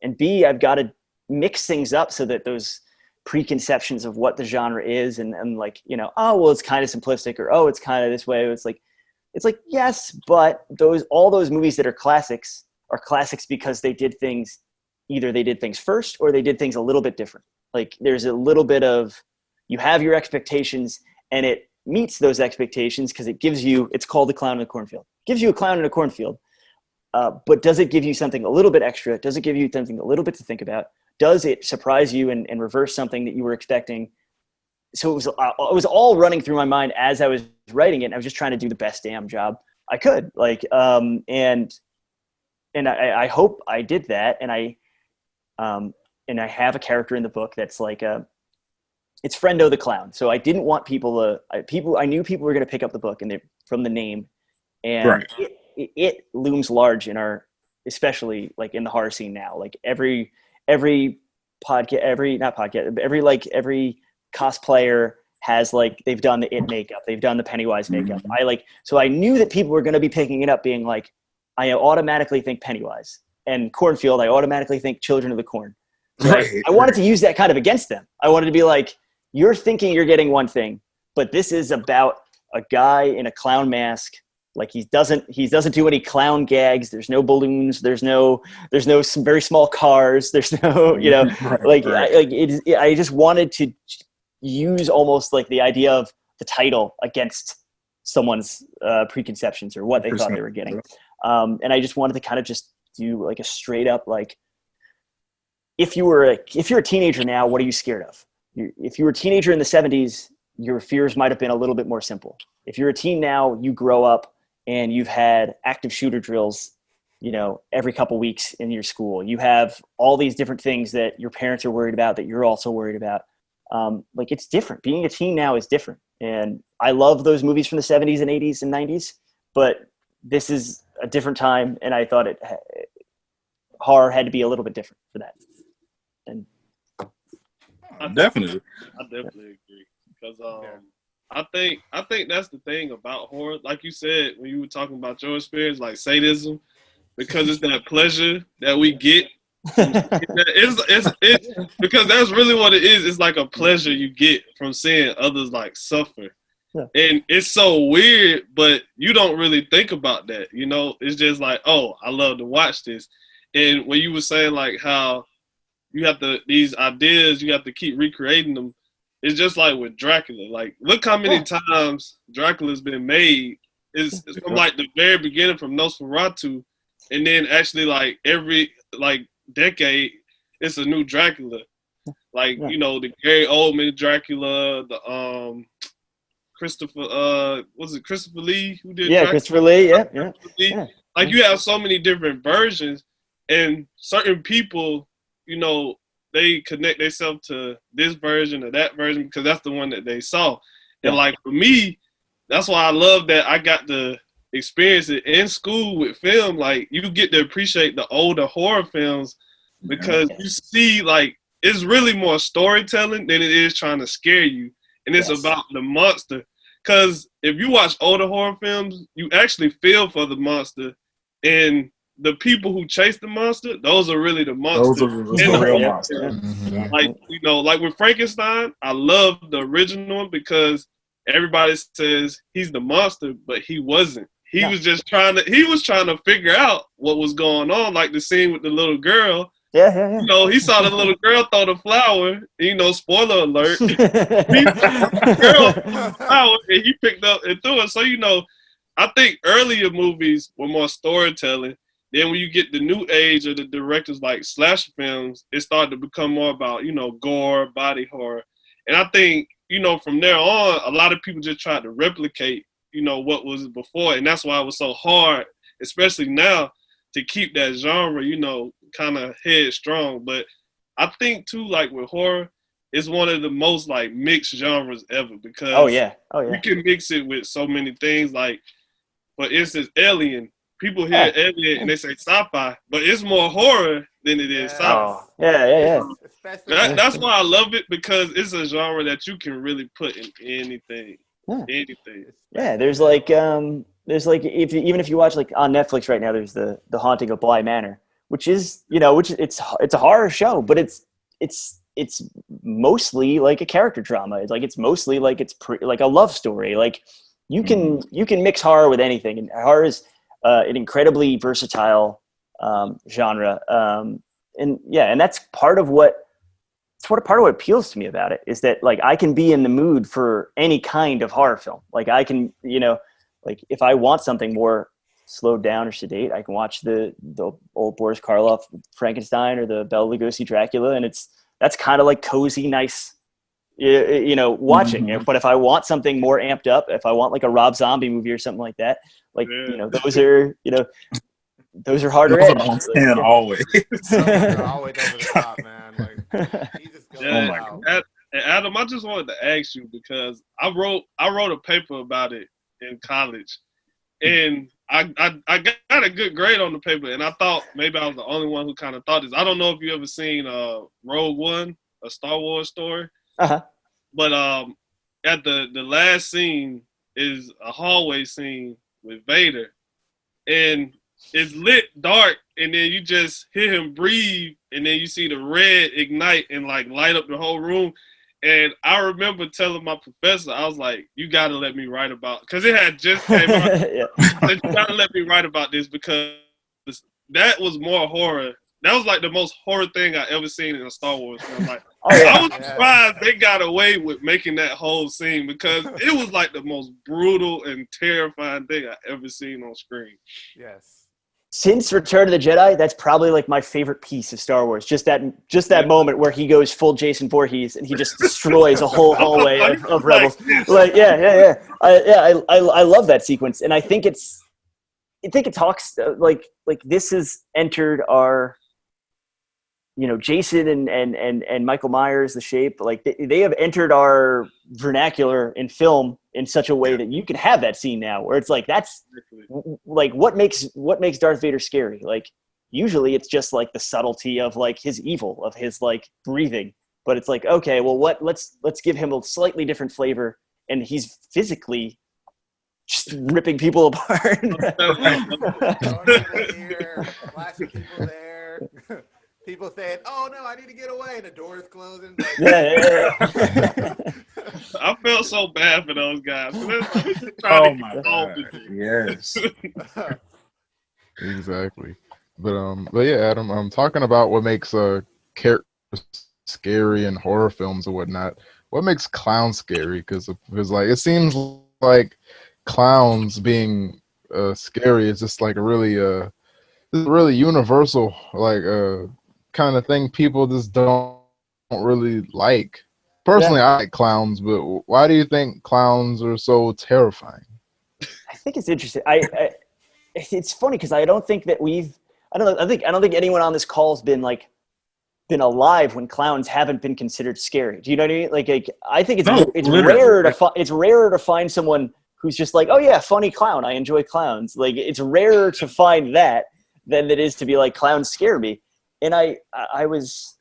[SPEAKER 5] and B, I've got to mix things up so that those preconceptions of what the genre is and like, you know, oh, well, it's kind of simplistic, or, oh, it's kind of this way. It's like, yes, but all those movies that are classics because they did things, either they did things first or they did things a little bit different. Like there's a little bit of, you have your expectations and it meets those expectations because it gives you, it's called The Clown in the Cornfield. It gives you a clown in a cornfield. But does it give you something a little bit extra? Does it give you something a little bit to think about? Does it surprise you and reverse something that you were expecting? So it was all running through my mind as I was writing it. And I was just trying to do the best damn job I could. Like, and I hope I did that. And I have a character in the book that's like it's Friendo the Clown. So I didn't want I knew people were going to pick up the book and from the name, and
[SPEAKER 1] right.
[SPEAKER 5] It looms large in especially like in the horror scene now. Like every cosplayer has like, they've done the It makeup, they've done the Pennywise makeup. So I knew that people were going to be picking it up being like, I automatically think Pennywise, and Cornfield, I automatically think Children of the Corn. So I wanted to use that kind of against them. I wanted to be like, you're thinking you're getting one thing, but this is about a guy in a clown mask. Like he doesn't do any clown gags. There's no balloons. There's no some very small cars. There's no, you know, I just wanted to use almost like the idea of the title against someone's preconceptions or what they thought they were getting. And I just wanted to kind of just do like a straight up, like, if you're a teenager now, what are you scared of? If you were a teenager in the 70s, your fears might have been a little bit more simple. If you're a teen now, you grow up and you've had active shooter drills, you know, every couple weeks in your school. You have all these different things that your parents are worried about, that you're also worried about. like it's different. Being a teen now is different. And I love those movies from the 70s and 80s and 90s, but this is a different time. And I thought horror had to be a little bit different for that. And
[SPEAKER 1] Definitely.
[SPEAKER 4] I definitely agree because I think that's the thing about horror. Like you said when you were talking about your experience, like sadism, because it's that pleasure that we get. It's because that's really what it is. It's like a pleasure you get from seeing others like suffer.
[SPEAKER 5] Yeah.
[SPEAKER 4] And it's so weird, but you don't really think about that. You know, it's just like, oh, I love to watch this. And when you were saying like how you have to, these ideas, you have to keep recreating them. It's just like with Dracula. Like, look how many times Dracula's been made. It's from like the very beginning, from Nosferatu, and then actually like every like decade, it's a new Dracula. Like you know, the Gary Oldman Dracula, the Christopher Christopher Lee who did Dracula?
[SPEAKER 5] Christopher Lee, yeah.
[SPEAKER 4] Like you have so many different versions, and certain people, you know, they connect themselves to this version or that version because that's the one that they saw. And like for me, that's why I love that I got to experience it in school with film. Like you get to appreciate the older horror films because you see like it's really more storytelling than it is trying to scare you. And it's about the monster. Because if you watch older horror films, you actually feel for the monster. And the people who chase the monster, those are really the monsters.
[SPEAKER 1] Those are the real monsters.
[SPEAKER 3] Mhm.
[SPEAKER 4] Like, you know, like with Frankenstein, I love the original one because everybody says he's the monster, but he wasn't. He was just trying to figure out what was going on, like the scene with the little girl.
[SPEAKER 5] Yeah.
[SPEAKER 4] You know, he saw the little girl throw the flower, and, you know, spoiler alert. He picked the girl threw the flower, and he picked up and threw it. So, you know, I think earlier movies were more storytelling. Then when you get the new age of the directors like slasher films, it started to become more about, you know, gore, body horror. And I think, you know, from there on, a lot of people just tried to replicate, you know, what was before. And that's why it was so hard, especially now, to keep that genre, you know, kind of headstrong. But I think, too, like with horror, it's one of the most, like, mixed genres ever because you can mix it with so many things. Like, for instance, Alien. People hear Alien and they say sci-fi, but it's more horror than it is sci-fi. That's why I love it because it's a genre that you can really put in anything. Anything.
[SPEAKER 5] Yeah, there's like even if you watch like on Netflix right now, there's the Haunting of Bly Manor, which is it's a horror show, but it's mostly like a character drama. It's mostly like like a love story. Like you can mix horror with anything, and horror is an incredibly versatile genre. And that's part of what appeals to me about it is that like I can be in the mood for any kind of horror film. Like I can, like if I want something more slowed down or sedate, I can watch the old Boris Karloff Frankenstein or the Bela Lugosi Dracula, and that's kind of like cozy, nice, watching.
[SPEAKER 1] Mm-hmm.
[SPEAKER 5] But if I want something more amped up, if I want like a Rob Zombie movie or something like that, like those are harder edge.
[SPEAKER 1] Always.
[SPEAKER 2] They're always over the top, man. Like he just goes out.
[SPEAKER 4] Adam, I just wanted to ask you because I wrote a paper about it in college, and I got a good grade on the paper, and I thought maybe I was the only one who kind of thought this. I don't know if you ever seen Rogue One, a Star Wars story. But at the last scene is a hallway scene with Vader, and it's lit dark, and then you just hear him breathe, and then you see the red ignite and like light up the whole room. And I remember telling my professor, I was like, "You got to let me write about," because it had just came out. I said, "You got to let me write about this because that was more horror. That was like the most horror thing I ever seen in a Star Wars film. Like, I was surprised they got away with making that whole scene because it was like the most brutal and terrifying thing I ever seen on screen."
[SPEAKER 2] Yes.
[SPEAKER 5] Since Return of the Jedi, that's probably like my favorite piece of Star Wars. Just that moment where he goes full Jason Voorhees and he just destroys a whole hallway of rebels. Like, I love that sequence, and I think it talks like this has entered our Jason and Michael Myers, The Shape, like they have entered our vernacular in film in such a way that you can have that scene now where it's like, that's like, what makes Darth Vader scary? Like, usually it's just like the subtlety of like his evil, of his like breathing, but it's like, okay, well, let's give him a slightly different flavor. And he's physically just ripping people apart.
[SPEAKER 2] Flashing people there. People saying, "Oh no, I need to get away," and the door is closing. Like,
[SPEAKER 5] Yeah.
[SPEAKER 4] I felt so bad for those guys.
[SPEAKER 1] Oh my God. Yes.
[SPEAKER 3] Exactly. But yeah, Adam, I'm talking about what makes characters scary in horror films and whatnot. What makes clowns scary? Because like it seems like clowns being scary is just like a really universal like kind of thing people just don't really like. Personally, I like clowns, but why do you think clowns are so terrifying?
[SPEAKER 5] I think it's interesting. It's funny because I don't think that I don't think anyone on this call has been alive when clowns haven't been considered scary. Do you know what I mean? Like I think it's rarer to find someone who's just like, oh yeah, funny clown. I enjoy clowns. Like it's rarer to find that than it is to be like, clowns scare me. And I was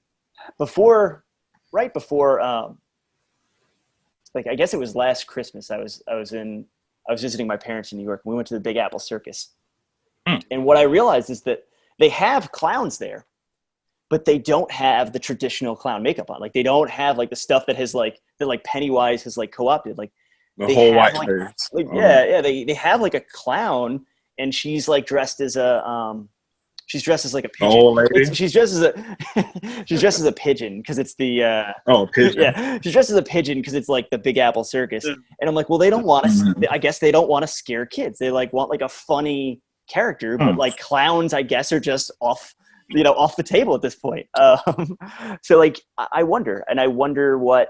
[SPEAKER 5] right before I guess it was last Christmas. I was visiting my parents in New York. And we went to the Big Apple Circus. And what I realized is that they have clowns there, but they don't have the traditional clown makeup on. Like they don't have like the stuff that Pennywise has like co-opted. Like
[SPEAKER 1] the whole white face.
[SPEAKER 5] They have like a clown, and she's like dressed as a she's dressed as like a pigeon.
[SPEAKER 1] The old lady?
[SPEAKER 5] She's dressed as a pigeon because it's the
[SPEAKER 1] pigeon.
[SPEAKER 5] Yeah, she's dressed as a pigeon because it's like the Big Apple Circus. And I'm like, well, they don't want to. I guess they don't want to scare kids. They like want like a funny character, but like clowns, I guess, are just off the table at this point. So like, I wonder what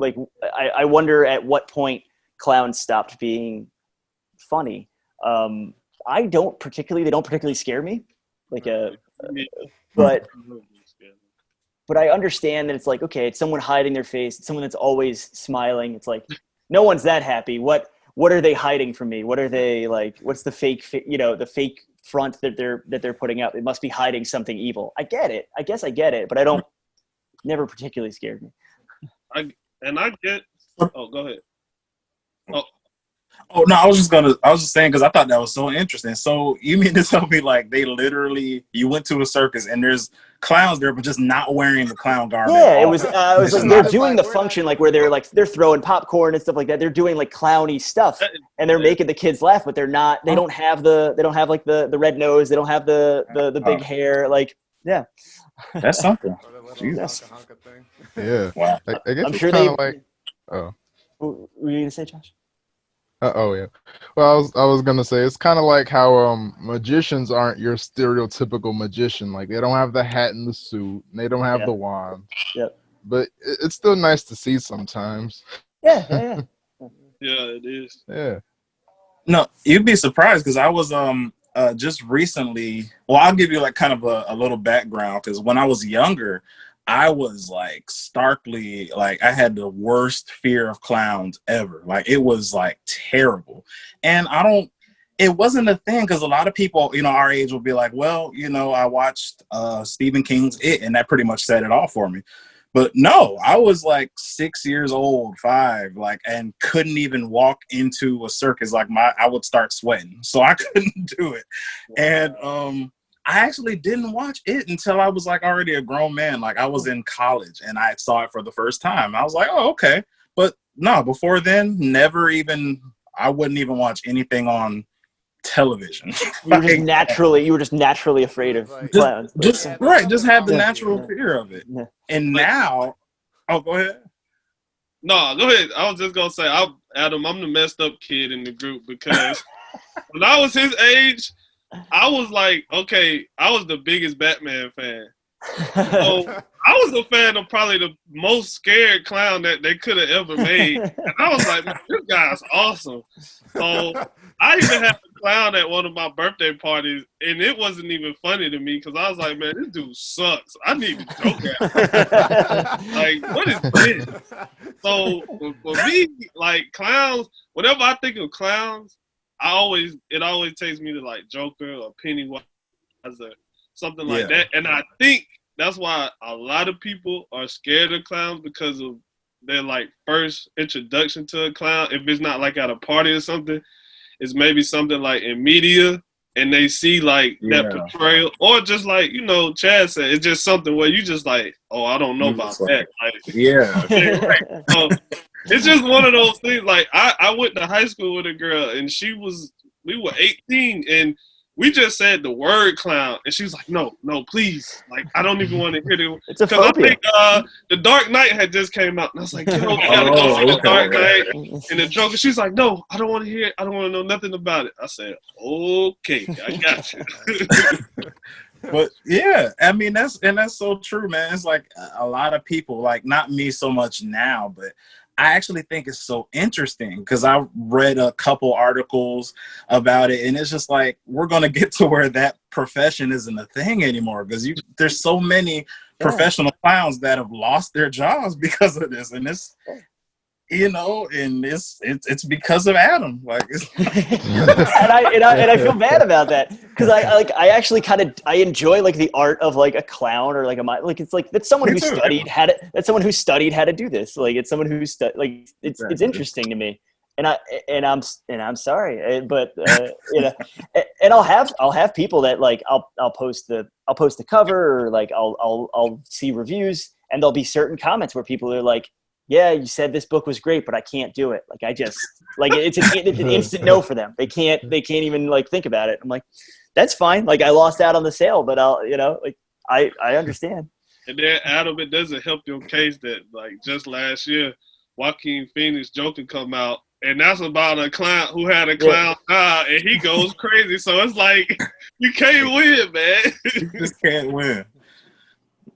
[SPEAKER 5] I wonder at what point clowns stopped being funny. They don't particularly scare me. But I understand that it's like, okay, it's someone hiding their face. It's someone that's always smiling. It's like, no one's that happy. What are they hiding from me? What are they like? What's the fake, the fake front that they're putting out? They must be hiding something evil. I get it. I guess I get it, but never particularly scared me.
[SPEAKER 4] I get. Oh, go ahead.
[SPEAKER 1] Oh no, I was just saying because I thought that was so interesting. So you mean to tell me like you went to a circus and there's clowns there, but just not wearing the clown garb?
[SPEAKER 5] Yeah, it was like they're doing the function like where they're throwing popcorn and stuff like that. They're doing like clowny stuff and they're making the kids laugh, but they're not. They don't have like the red nose. They don't have the big hair. Like yeah,
[SPEAKER 1] that's something.
[SPEAKER 2] Jesus.
[SPEAKER 3] Yeah,
[SPEAKER 1] wow.
[SPEAKER 3] I guess
[SPEAKER 5] I'm
[SPEAKER 3] it's
[SPEAKER 5] sure
[SPEAKER 3] kind of like. Oh.
[SPEAKER 5] What were you gonna say, Josh?
[SPEAKER 3] Oh yeah. Well, I was gonna say it's kind of like how magicians aren't your stereotypical magician. Like they don't have the hat and the suit, and they don't have the wand.
[SPEAKER 5] Yep.
[SPEAKER 3] But it's still nice to see sometimes.
[SPEAKER 5] Yeah.
[SPEAKER 4] Yeah, it is.
[SPEAKER 3] Yeah.
[SPEAKER 1] No, you'd be surprised because I was just recently. Well, I'll give you like kind of a little background because when I was younger, I was like starkly like I had the worst fear of clowns ever. Like it was like terrible. And it wasn't a thing because a lot of people, our age will be like, well, I watched Stephen King's It and that pretty much set it off for me. But no, I was like 6 years old, 5, like, and couldn't even walk into a circus. Like I would start sweating. So I couldn't do it. Wow. And, I actually didn't watch it until I was like already a grown man. Like I was in college and I saw it for the first time. I was like, oh, okay. But no, before then, I wouldn't even watch anything on television.
[SPEAKER 5] You were just naturally afraid of clowns.
[SPEAKER 1] Just had the natural fear of it. Yeah. And now, go ahead.
[SPEAKER 4] No, go ahead. I was just going to say, Adam, I'm the messed up kid in the group because when I was his age, I was like, okay, I was the biggest Batman fan. So I was a fan of probably the most scared clown that they could have ever made. And I was like, man, this guy's awesome. So I even had a clown at one of my birthday parties, and it wasn't even funny to me because I was like, man, this dude sucks. I need to joke at him. Like, what is this? So for me, like clowns, whenever I think of clowns, it always takes me to like Joker or Pennywise or something like that. And I think that's why a lot of people are scared of clowns because of their like first introduction to a clown. If it's not like at a party or something, it's maybe something like in media and they see like that portrayal, or just like, you know, Chad said, it's just something where you just like, oh, I don't know about that. Like, right. So it's just one of those things. Like I went to high school with a girl and we were 18 and we just said the word clown, and she was like, "No, please! Like, I don't even want to hear it."
[SPEAKER 5] It's a phobia.
[SPEAKER 4] I think The Dark Knight had just came out, and I was like, "Yo, we gotta go see The Dark Knight." And the Joker, she's like, "No, I don't want to hear it. I don't want to know nothing about it." I said, "Okay, I got you."
[SPEAKER 1] But yeah, I mean that's so true, man. It's like a lot of people, like not me so much now, but I actually think it's so interesting because I read a couple articles about it, and it's just like we're gonna get to where that profession isn't a thing anymore because there's so many professional clowns that have lost their jobs because of this, and it's and it's because of Adam, like.
[SPEAKER 5] and I feel bad about that because I actually I enjoy like the art of like a clown or like it's like that's someone who studied how to do this. Like it's someone who it's interesting to me, and I'm sorry, but and I'll have people that like I'll post the cover or like I'll see reviews and there'll be certain comments where people are like, yeah, you said this book was great, but I can't do it. Like I just like it's an instant no for them. They can't even like think about it. I'm like, that's fine. Like I lost out on the sale, but I understand.
[SPEAKER 4] And then Adam, it doesn't help your case that like just last year, Joaquin Phoenix Joker come out, and that's about a clown who had a clown eye, and he goes crazy. So it's like you can't win, man.
[SPEAKER 1] You just can't win.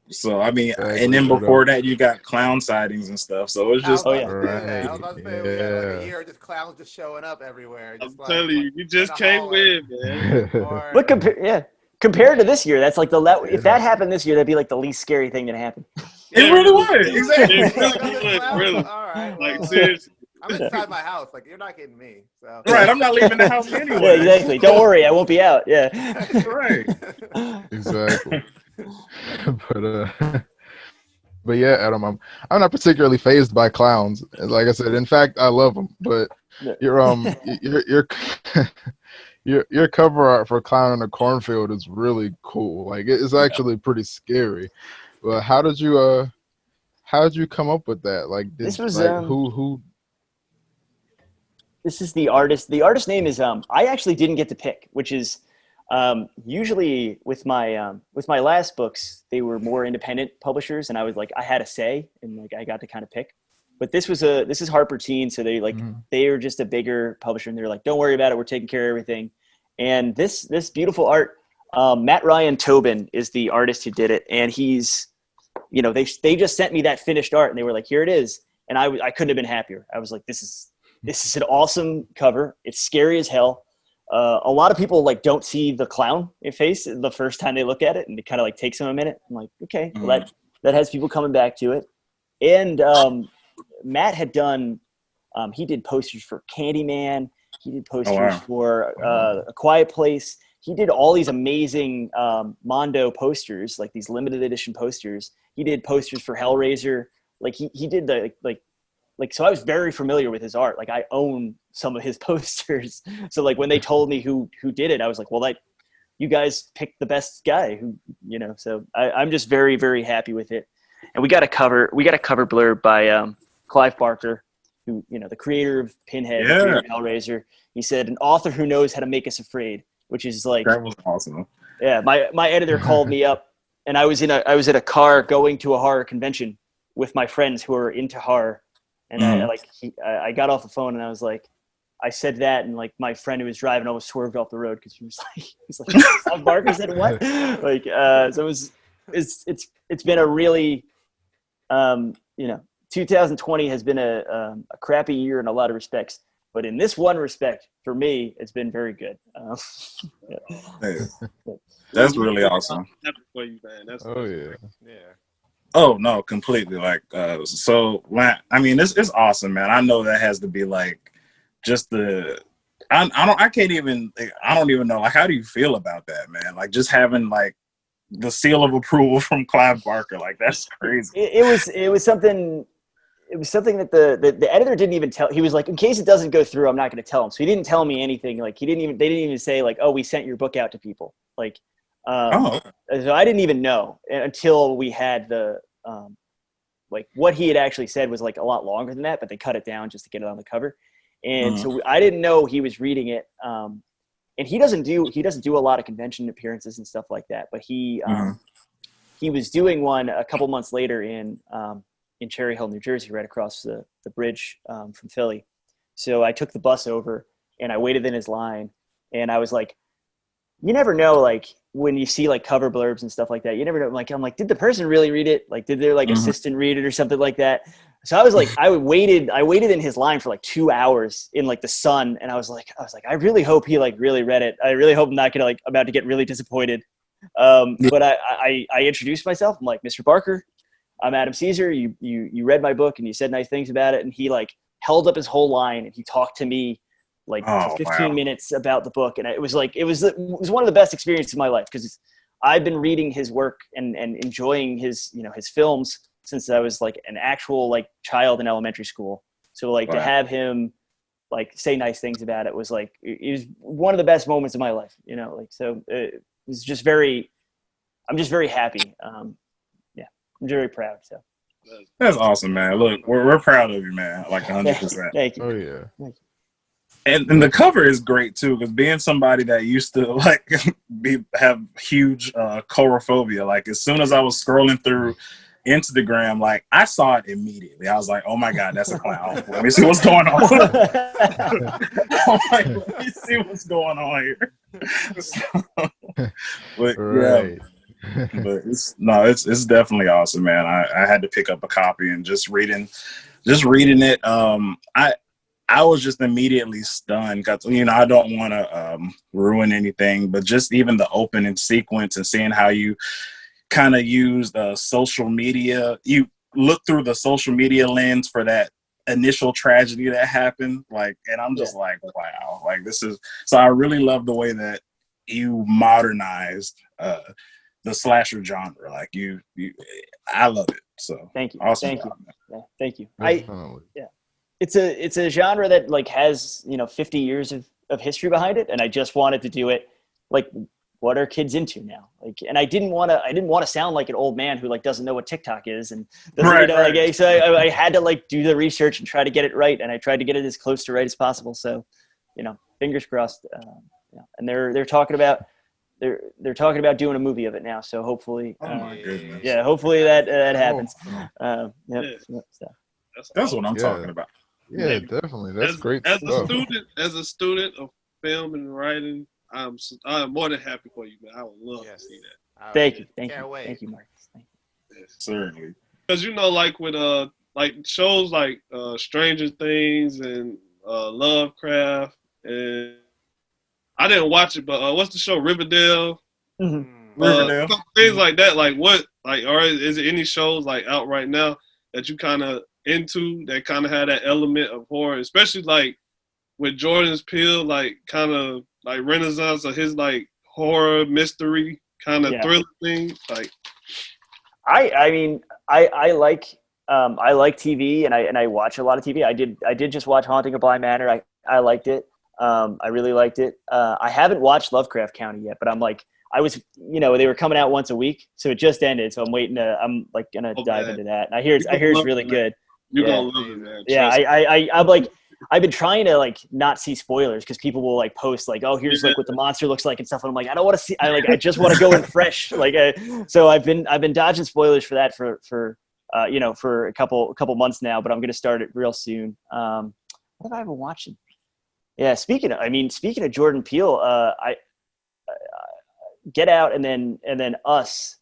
[SPEAKER 1] So I mean, and then before that, you got clown sightings and stuff. So it's just
[SPEAKER 2] I was about to say, we had like a year of just clowns just showing up everywhere.
[SPEAKER 4] I'm telling you, you just can't win, man.
[SPEAKER 5] But compared to this year, that's like if that happened this year, that'd be like the least scary thing that happened.
[SPEAKER 1] It really would, exactly.
[SPEAKER 4] Really.
[SPEAKER 2] All right,
[SPEAKER 4] like seriously.
[SPEAKER 2] I'm inside my house. Like you're not getting me. So.
[SPEAKER 1] Right, I'm not leaving the house anyway.
[SPEAKER 5] Yeah, exactly. Don't worry, I won't be out. Yeah.
[SPEAKER 1] Right.
[SPEAKER 3] Exactly. But yeah, Adam, I'm not particularly fazed by clowns. Like I said, in fact, I love them. But your cover art for Clown in the Cornfield is really cool. Like it's actually pretty scary. But how did you come up with that? Like
[SPEAKER 5] this was
[SPEAKER 3] who?
[SPEAKER 5] This is the artist. The artist name is I actually didn't get to pick, which is. Usually with my last books, they were more independent publishers and I had a say and like I got to kind of pick, but this is Harper Teen. So they are just a bigger publisher and they're like, don't worry about it. We're taking care of everything. And this beautiful art, Matt Ryan Tobin is the artist who did it. And he's, they just sent me that finished art and they were like, here it is. And I couldn't have been happier. I was like, this is an awesome cover. It's scary as hell. A lot of people like don't see the clown face the first time they look at it, and it kind of like takes them a minute. I'm like, okay, well, that has people coming back to it. And Matt had done, he did posters for Candyman. He did posters for A Quiet Place. He did all these amazing Mondo posters, like these limited edition posters. He did posters for Hellraiser. Like he did the so I was very familiar with his art. Like I own some of his posters. So like when they told me who did it, I was like, well, you guys picked the best guy so I'm just very, very happy with it. And we got a cover blurb by Clive Barker, who, the creator of Pinhead, the creator of Hellraiser. He said, an author who knows how to make us afraid, which is like,
[SPEAKER 1] that was awesome.
[SPEAKER 5] Yeah. My editor called me up and I was at a car going to a horror convention with my friends who are into horror. And I got off the phone and I was like, I said that, and like my friend who was driving almost swerved off the road because he was like, Clive Barker said what? So it's been a really, 2020 has been a crappy year in a lot of respects, but in this one respect, for me, it's been very good.
[SPEAKER 1] Hey, that's really awesome.
[SPEAKER 4] Happy for you, man. That's
[SPEAKER 3] Yeah.
[SPEAKER 2] Yeah.
[SPEAKER 1] Oh no, completely. Like, so I mean, it's awesome, man. I know that has to be like just I don't even know. Like, how do you feel about that, man? Like, just having like the seal of approval from Clive Barker, like that's crazy.
[SPEAKER 5] It was something. It was something that the editor didn't even tell. He was like, in case it doesn't go through, I'm not going to tell him. So he didn't tell me anything. Like they didn't even say like, oh, we sent your book out to people. Like, so I didn't even know until we had the like what he had actually said was like a lot longer than that, but they cut it down just to get it on the cover. And so I didn't know he was reading it. And he doesn't do a lot of convention appearances and stuff like that. But he was doing one a couple months later in Cherry Hill, New Jersey, right across the bridge from Philly. So I took the bus over and I waited in his line, and I was like, you never know, like when you see like cover blurbs and stuff like that, you never know. Like, I'm like, did the person really read it? Like, did their like assistant read it or something like that? So I was like, I waited in his line for like 2 hours in like the sun. And I was like, I really hope he like really read it. I really hope I'm not gonna like about to get really disappointed. But I introduced myself. I'm like, Mr. Barker, I'm Adam Cesare. You read my book and you said nice things about it. And he like held up his whole line and he talked to me like for 15 minutes about the book. And it was one of the best experiences of my life, because I've been reading his work and enjoying his films since I was like an actual like child in elementary school. So like to have him like say nice things about it was like, it was one of the best moments of my life, like, so it was just I'm just very happy. I'm very proud. So
[SPEAKER 1] that's awesome, man. Look, we're proud of you, man. Like 100%.
[SPEAKER 5] Thank you.
[SPEAKER 3] Oh yeah.
[SPEAKER 5] Thank you.
[SPEAKER 1] And the cover is great too, because being somebody that used to like have huge chorophobia, like as soon as I was scrolling through Instagram, like I saw it immediately. I was like, "Oh my god, that's a clown! Let me see what's going on." I'm like, "Let me see what's going on here." But
[SPEAKER 3] Right.
[SPEAKER 1] but it's definitely awesome, man. I had to pick up a copy and just reading it. I was just immediately stunned, because I don't want to ruin anything, but just even the opening sequence and seeing how you kind of used social media. You look through the social media lens for that initial tragedy that happened, like, and I'm just like, wow, like this is. So I really love the way that you modernized the slasher genre. Like I love it. So
[SPEAKER 5] thank you.
[SPEAKER 1] Awesome
[SPEAKER 5] Thank
[SPEAKER 1] job,
[SPEAKER 5] you. Yeah, thank you.
[SPEAKER 3] Definitely.
[SPEAKER 5] It's a genre that like has 50 years of history behind it, and I just wanted to do it like what are kids into now, like, and I didn't want to sound like an old man who like doesn't know what TikTok is and doesn't like, so I had to like do the research and try to get it right, and I tried to get it as close to right as possible. So fingers crossed. And they're talking about doing a movie of it now, so hopefully
[SPEAKER 1] my goodness.
[SPEAKER 5] hopefully that happens.
[SPEAKER 1] That's what I'm talking about.
[SPEAKER 3] Yeah, definitely. That's great stuff.
[SPEAKER 4] As a student of film and writing, I'm more than happy for you, man. I would love to see that.
[SPEAKER 5] Thank you, Marcus. Thank you.
[SPEAKER 4] Yes.
[SPEAKER 1] Certainly.
[SPEAKER 4] Because like with like shows like Stranger Things and Lovecraft, and I didn't watch it, but what's the show, Riverdale?
[SPEAKER 5] Mm-hmm.
[SPEAKER 1] Riverdale.
[SPEAKER 4] Things like that. Like what? Like, or is it any shows like out right now that you kind of into that kind of had that element of horror, especially like with Jordan's Peele, like kind of like renaissance of his like horror mystery kind of thriller thing. Like,
[SPEAKER 5] I mean, I like TV and I watch a lot of TV. I did just watch Haunting of Bly Manor. I liked it. I really liked it. I haven't watched Lovecraft County yet, but I'm like, I was, they were coming out once a week, so it just ended. So I'm waiting I'm like gonna dive into that. And I hear it's really good.
[SPEAKER 4] You're gonna love it, man.
[SPEAKER 5] Yeah, I'm like, I've been trying to like not see spoilers, because people will like post like, oh, here's like what the monster looks like and stuff. And I'm like, I don't want to see. I just want to go in fresh. Like, so I've been dodging spoilers for that for for a couple months now. But I'm gonna start it real soon. What have I been watching? Yeah, speaking of Jordan Peele, I Get Out and then Us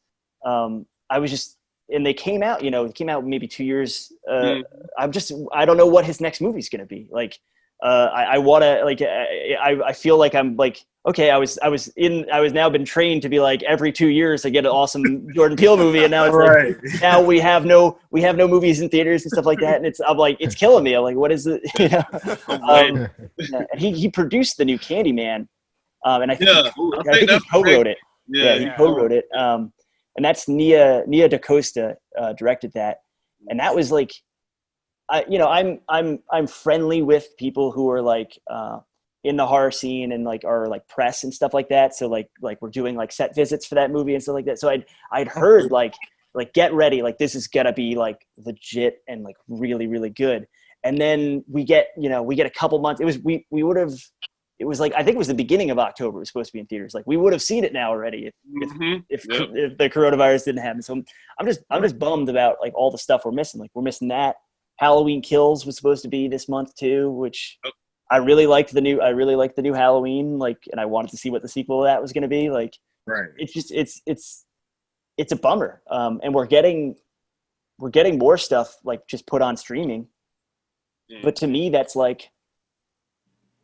[SPEAKER 5] I was just, and they came out, maybe 2 years. I don't know what his next movie's going to be. Like, I want to, like, I feel like I'm like, okay, I was now been trained to be like every 2 years I get an awesome Jordan Peele movie, and now it's like now we have no movies in theaters and stuff like that, and I'm like, it's killing me. I'm like, what is it? And he produced the new Candyman, and I think he co-wrote it. Yeah, he co-wrote it. And that's Nia DaCosta directed that, and that was like, I'm friendly with people who are like in the horror scene and like are like press and stuff like that. So like we're doing like set visits for that movie and stuff like that. So I'd heard like get ready, like this is gonna be like legit and like really, really good. And then we get a couple months. It was like, I think it was the beginning of October. It was supposed to be in theaters. Like we would have seen it now already if the coronavirus didn't happen. So I'm just bummed about like all the stuff we're missing. Like we're missing that. Halloween Kills was supposed to be this month too, which I really liked the new Halloween. Like, and I wanted to see what the sequel of that was going to be. Like,
[SPEAKER 1] right.
[SPEAKER 5] It's just it's a bummer. And we're getting more stuff like just put on streaming. But to me, that's like,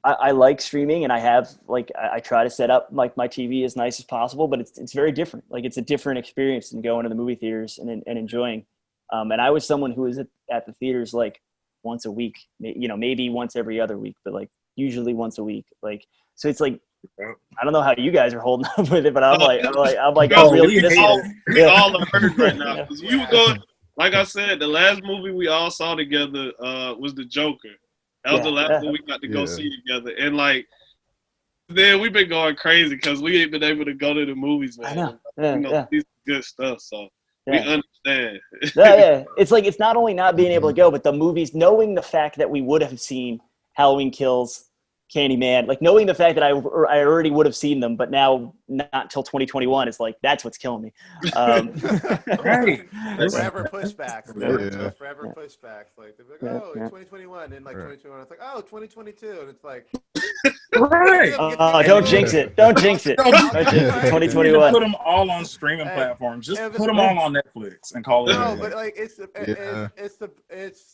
[SPEAKER 5] I like streaming, and I have like I try to set up like my TV as nice as possible, but it's very different. Like it's a different experience than going to the movie theaters and enjoying. And I was someone who was at the theaters like once a week, maybe once every other week, but like usually once a week. Like so, it's like I don't know how you guys are holding up with it, but I'm like I'm really missing it.
[SPEAKER 4] We all are hurt right now because we were going. Like I said, the last movie we all saw together was The Joker. That was the last one we got to go see together. And, like, then we've been going crazy because we ain't been able to go to the movies, man.
[SPEAKER 5] I know.
[SPEAKER 4] These good stuff, so we understand.
[SPEAKER 5] Yeah. It's like it's not only not being able to go, but the movies, knowing the fact that we would have seen Halloween Kills, Candyman, like knowing the fact that I already would have seen them, but now not till 2021 is like, that's what's killing me.
[SPEAKER 1] Right.
[SPEAKER 2] Forever pushbacks. Forever pushbacks. Like, they're like, oh, 2021. And like 2021, it's like, oh, 2022. And it's like,
[SPEAKER 1] right.
[SPEAKER 5] Oh, don't jinx it. Don't jinx it. 2021.
[SPEAKER 1] Put them all on streaming platforms. Just put them all on Netflix and call it.
[SPEAKER 2] No, but like it's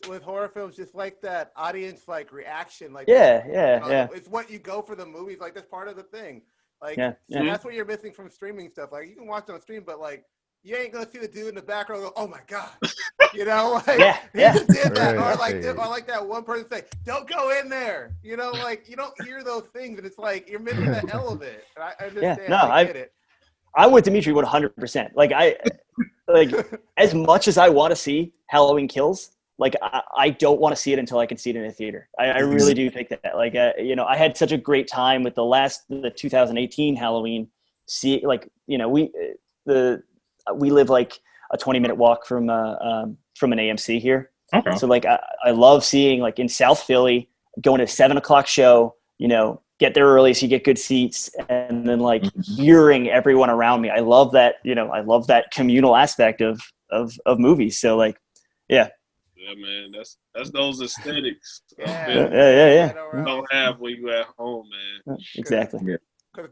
[SPEAKER 2] with horror films, just like that audience like reaction. Like it's what you go for the movies. Like that's part of the thing. Like that's what you're missing from streaming stuff. Like you can watch it on stream, but like you ain't gonna see the dude in the background go, "Oh my god," like he just did that, or like that one person say, "Don't go in there," like you don't hear those things, and it's like you're missing that element. And I understand. I get it.
[SPEAKER 5] I'm with Dmitri 100%. Like as much as I want to see Halloween Kills, like I don't want to see it until I can see it in a theater. I really do think that. Like I had such a great time with the 2018 Halloween. We live like a 20-minute walk from an AMC here. Okay. So like I love seeing like in South Philly, going to a 7:00 show, get there early so you get good seats, and then like hearing everyone around me. I love that, I love that communal aspect of movies. So like, yeah.
[SPEAKER 4] Yeah, man, that's those aesthetics.
[SPEAKER 5] Yeah.
[SPEAKER 4] You don't have when you at home, man.
[SPEAKER 5] Exactly.
[SPEAKER 1] Yeah.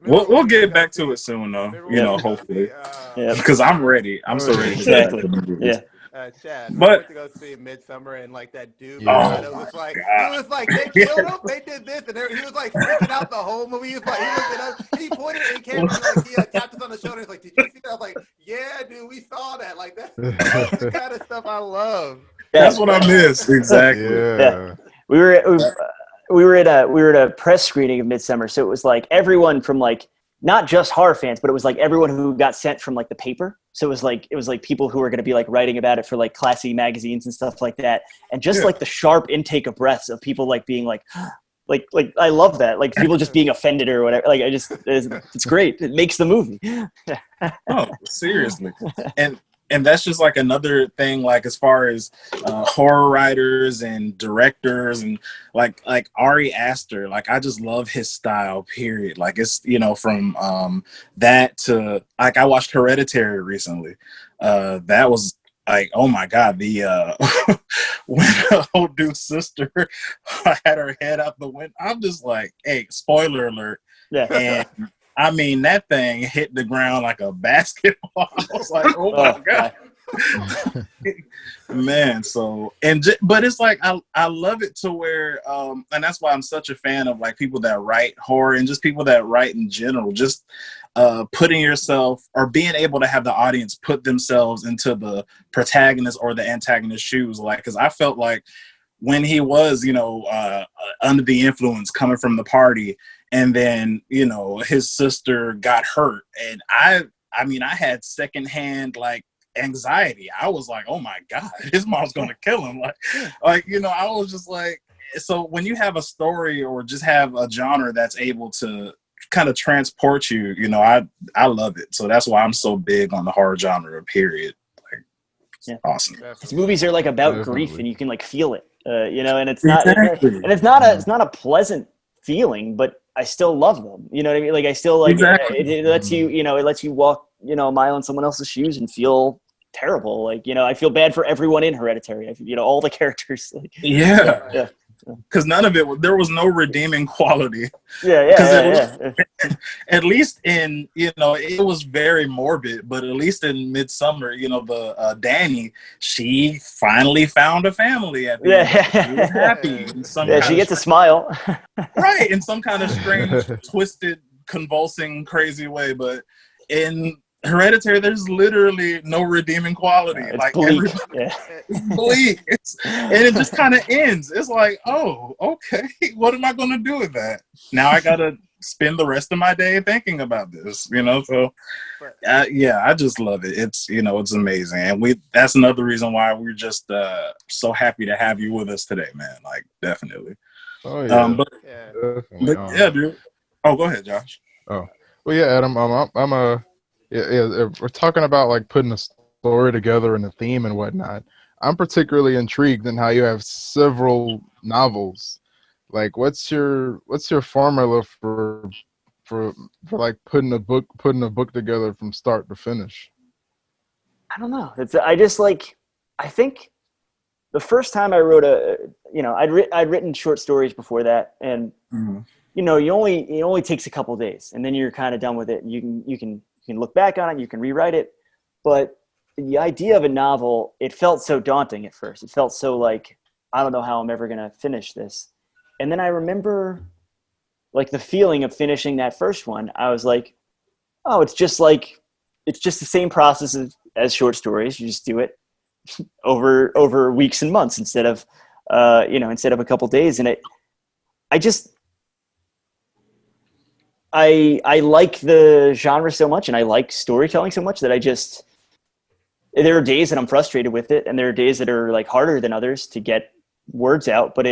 [SPEAKER 1] We'll get back to it soon, though. Hopefully, because I'm ready. I'm so ready.
[SPEAKER 5] Exactly. Yeah.
[SPEAKER 2] Chad,
[SPEAKER 1] but
[SPEAKER 2] I went to go see Midsummer, and like that dude, was like, they killed him, they did this, and he was like freaking out the whole movie. He was like, he looked at us, he pointed at the camera, like he tapped us on the shoulder. He's like, "Did you see that?" I was like, "Yeah, dude, we saw that." Like that's the kind of stuff I love.
[SPEAKER 1] That's what I miss. Exactly.
[SPEAKER 5] Yeah. We were at a press screening of Midsummer, so it was like everyone from like not just horror fans, but it was like everyone who got sent from like the paper. So it was like people who were going to be like writing about it for like classy magazines and stuff like that, and just like the sharp intake of breaths of people like being like I love that, like people just being offended or whatever. Like it's great. It makes the movie.
[SPEAKER 1] Oh, seriously. And that's just like another thing, like as far as horror writers and directors and like Ari Aster, like I just love his style, period. Like it's, from that to like I watched Hereditary recently. That was like, oh my God, the when the old dude's sister had her head out the window. I'm just like, hey, spoiler alert.
[SPEAKER 5] Yeah.
[SPEAKER 1] And I mean, that thing hit the ground like a basketball. I was like, oh my God. Man, so but it's like I love it to where and that's why I'm such a fan of like people that write horror and just people that write in general, just putting yourself or being able to have the audience put themselves into the protagonist or the antagonist's shoes, like, because I felt like when he was, under the influence coming from the party, and then, his sister got hurt, and I mean, I had secondhand like anxiety. I was like, oh my God, his mom's gonna kill him. I was just like, so when you have a story or just have a genre that's able to kind of transport you, I love it. So that's why I'm so big on the horror genre, period. Awesome.
[SPEAKER 5] His movies are like about grief, and you can like feel it, and it's not,
[SPEAKER 1] Exactly.
[SPEAKER 5] and it's not a pleasant feeling, but I still love them. You know what I mean? Like I still like it lets you, it lets you walk, a mile in someone else's shoes and feel terrible. Like, I feel bad for everyone in Hereditary. All the characters. Like,
[SPEAKER 1] yeah. Because none of it, there was no redeeming quality. At least in, it was very morbid, but at least in Midsummer, the Danny, she finally found a family at the end. She was happy.
[SPEAKER 5] She gets a smile.
[SPEAKER 1] Right, in some kind of strange, twisted, convulsing, crazy way. But in Hereditary, there's literally no redeeming quality.
[SPEAKER 5] It's
[SPEAKER 1] like
[SPEAKER 5] bleak.
[SPEAKER 1] It's bleak. And it just kind of ends. It's like, oh, okay. What am I going to do with that? Now I got to spend the rest of my day thinking about this. So I just love it. It's it's amazing, and that's another reason why we're just so happy to have you with us today, man. Like, definitely.
[SPEAKER 3] Oh yeah.
[SPEAKER 1] Yeah, dude. Oh, go ahead, Josh.
[SPEAKER 3] Oh, well, yeah, Adam. We're talking about like putting a story together and a theme and whatnot. I'm particularly intrigued in how you have several novels. Like, what's your formula for like putting a book together from start to finish?
[SPEAKER 5] I don't know. I think the first time I wrote I'd written short stories before that, and it only takes a couple days, and then you're kind of done with it. You can look back on it, you can rewrite it, but the idea of a novel, it felt so daunting at first. It felt so like, I don't know how I'm ever going to finish this. And then I remember like the feeling of finishing that first one. I was like, oh, it's just the same process as short stories. You just do it over weeks and months instead of a couple days. And I like the genre so much, and I like storytelling so much that there are days that I'm frustrated with it, and there are days that are like harder than others to get words out. But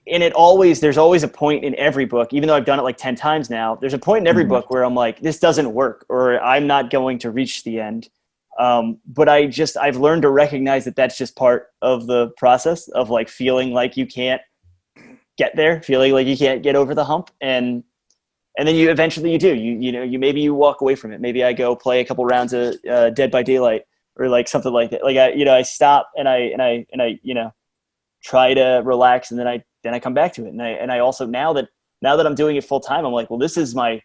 [SPEAKER 5] there's always a point in every book, even though I've done it like 10 times now, there's a point in every book where I'm like, this doesn't work, or I'm not going to reach the end. But I've learned to recognize that that's just part of the process of like feeling like you can't get there, feeling like you can't get over the hump, and then you eventually do. Maybe you walk away from it. Maybe I go play a couple rounds of Dead by Daylight or like something like that. Like I stop and I try to relax, and then I come back to it. And I also now that I'm doing it full time, I'm like, well, this is my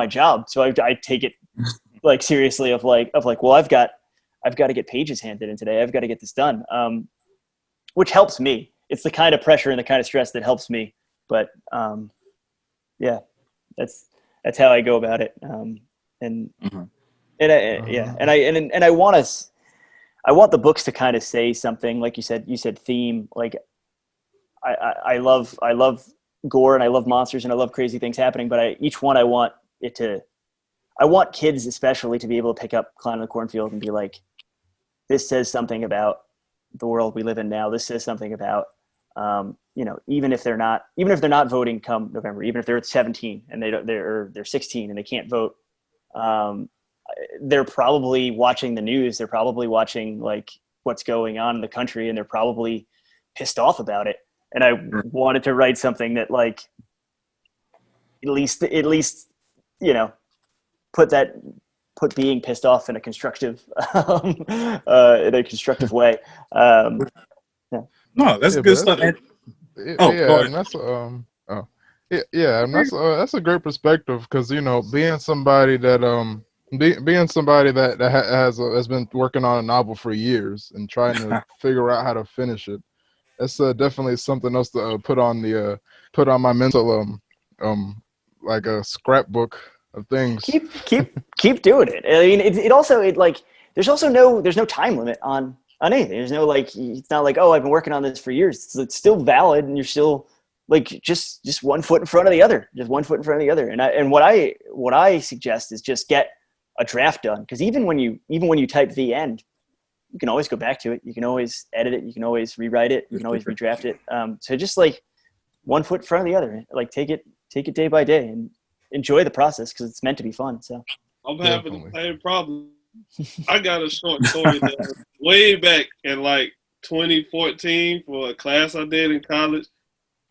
[SPEAKER 5] job. So I take it like seriously of like, well, I've got to get pages handed in today. I've got to get this done. Which helps me. It's the kind of pressure and the kind of stress that helps me. But that's how I go about it. I want the books to kind of say something. Like you said theme. Like I love gore, and I love monsters, and I love crazy things happening. But each one I want kids especially to be able to pick up Clown in the Cornfield and be like, this says something about the world we live in now. This says something about even if they're not voting come November, even if they're 17 and they're 16 and they can't vote, they're probably watching the news. They're probably watching like what's going on in the country, and they're probably pissed off about it. And I wanted to write something that like, at least, put being pissed off in a constructive, way.
[SPEAKER 1] No, that's good stuff.
[SPEAKER 3] And that's Yeah, and that's a great perspective because being somebody that being somebody that has been working on a novel for years and trying to figure out how to finish it. That's definitely something else to put on my mental like a scrapbook of things.
[SPEAKER 5] Keep doing it. I mean, it also like there's no time limit on anything. There's no like it's not like, oh, I've been working on this for years. It's still valid, and you're still like just one foot in front of the other, just one foot in front of the other. And what I suggest is just get a draft done, because even when you type the end, you can always go back to it. You can always edit it. You can always rewrite it. You can always redraft it. So just like one foot in front of the other. Like take it day by day and enjoy the process, because it's meant to be fun. So
[SPEAKER 4] I'm having the same problem. I got a short story that was way back in like 2014 for a class I did in college.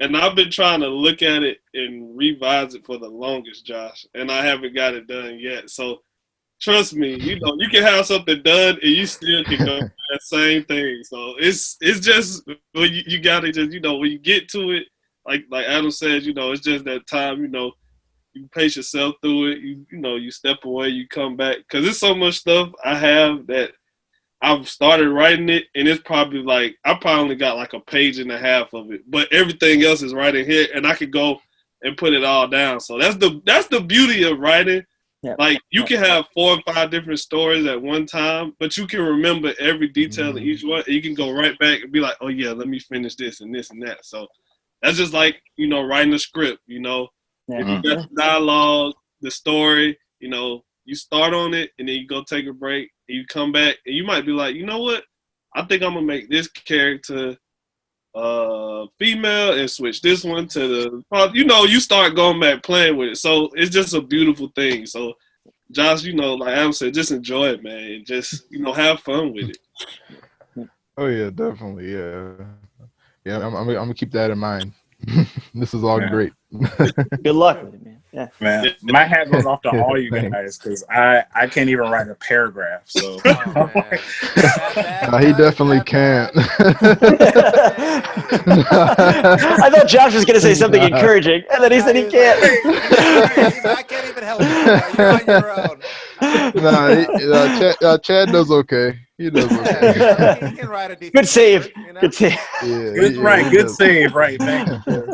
[SPEAKER 4] And I've been trying to look at it and revise it for the longest, Josh, and I haven't got it done yet. So trust me, you can have something done and you still can go that same thing. So it's just when you gotta just when you get to it, like Adam says, it's just that time. You pace yourself through it. You step away, you come back, because there's so much stuff I have that I've started writing it, and it's probably like I probably only got like a page and a half of it, but everything else is right in here, and I could go and put it all down. So that's the beauty of writing. Yeah. Like you can have 4 or 5 different stories at one time, but you can remember every detail in each one, and you can go right back and be like, oh yeah, let me finish this and this and that. So that's just like writing a script. If you got the dialogue, the story, you start on it, and then you go take a break, and you come back, and you might be like, you know what? I think I'm gonna make this character female and switch this one to the. You start going back playing with it, so it's just a beautiful thing. So, Josh, like Adam said, just enjoy it, man, and just have fun with it.
[SPEAKER 3] Oh yeah, definitely, yeah. I'm gonna keep that in mind. This is all great.
[SPEAKER 5] Good luck with it, man. Yeah.
[SPEAKER 1] Man, my hat goes off to all you guys, because I can't even write a paragraph. So
[SPEAKER 3] he definitely can't.
[SPEAKER 5] I thought Josh was going to say something encouraging, and then he said he can't.
[SPEAKER 2] I can't even help you. You're on your own.
[SPEAKER 3] Chad does okay. He does okay.
[SPEAKER 2] He can write a decent
[SPEAKER 5] Good save.
[SPEAKER 2] paper,
[SPEAKER 5] Good save.
[SPEAKER 1] Yeah, good save. Right. Thank you.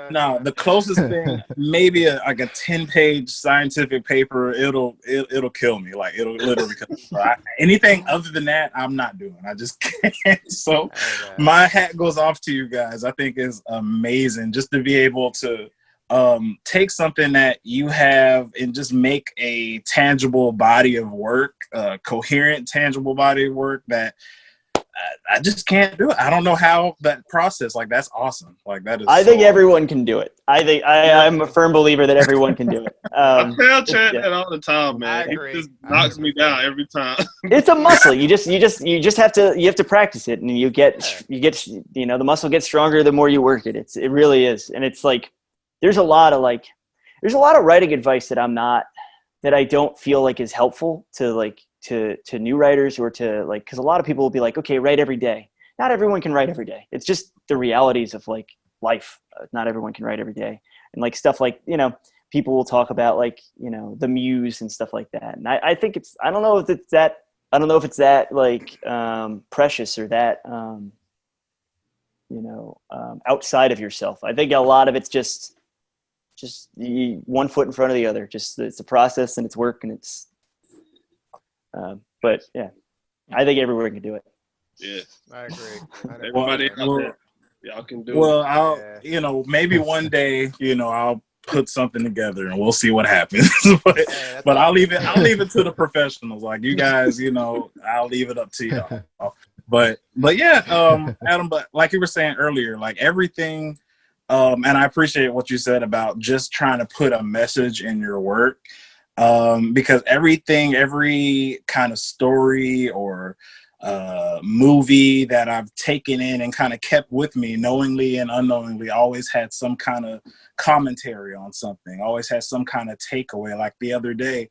[SPEAKER 1] No, the closest thing, maybe a 10-page scientific paper, it'll kill me. Like it'll literally kill me. So anything other than that, I'm not doing. I just can't. So my hat goes off to you guys. I think it's amazing just to be able to take something that you have and just make a tangible body of work, coherent, tangible body of work that I just can't do it. I don't know how that process, like that's awesome. Like that is.
[SPEAKER 5] I think everyone can do it. I'm a firm believer that everyone can do it.
[SPEAKER 4] I tell Chad that all the time, man.
[SPEAKER 2] I agree.
[SPEAKER 4] It just knocks me down every time.
[SPEAKER 5] It's a muscle. You just have to practice it, and you get the muscle gets stronger the more you work it. It really is, and it's like there's a lot of writing advice that I don't feel like is helpful to new writers, or to like, because a lot of people will be like, okay, write every day. Not everyone can write every day. It's just the realities of like life. Not everyone can write every day, and like stuff like people will talk about like the muse and stuff like that. And I think I don't know if it's that like precious or that outside of yourself. I think a lot of it's just one foot in front of the other. Just it's a process and it's work, and it's. But yeah, I think everyone can do it.
[SPEAKER 4] Yeah,
[SPEAKER 2] I agree.
[SPEAKER 4] Everybody out there, y'all can do it.
[SPEAKER 1] Well, I'll maybe one day I'll put something together and we'll see what happens. but I'll leave it to the professionals. Like you guys, I'll leave it up to y'all. But yeah, Adam. But like you were saying earlier, like everything. And I appreciate what you said about just trying to put a message in your work. Because every kind of story or movie that I've taken in and kind of kept with me, knowingly and unknowingly, always had some kind of commentary on something, always had some kind of takeaway. Like the other day,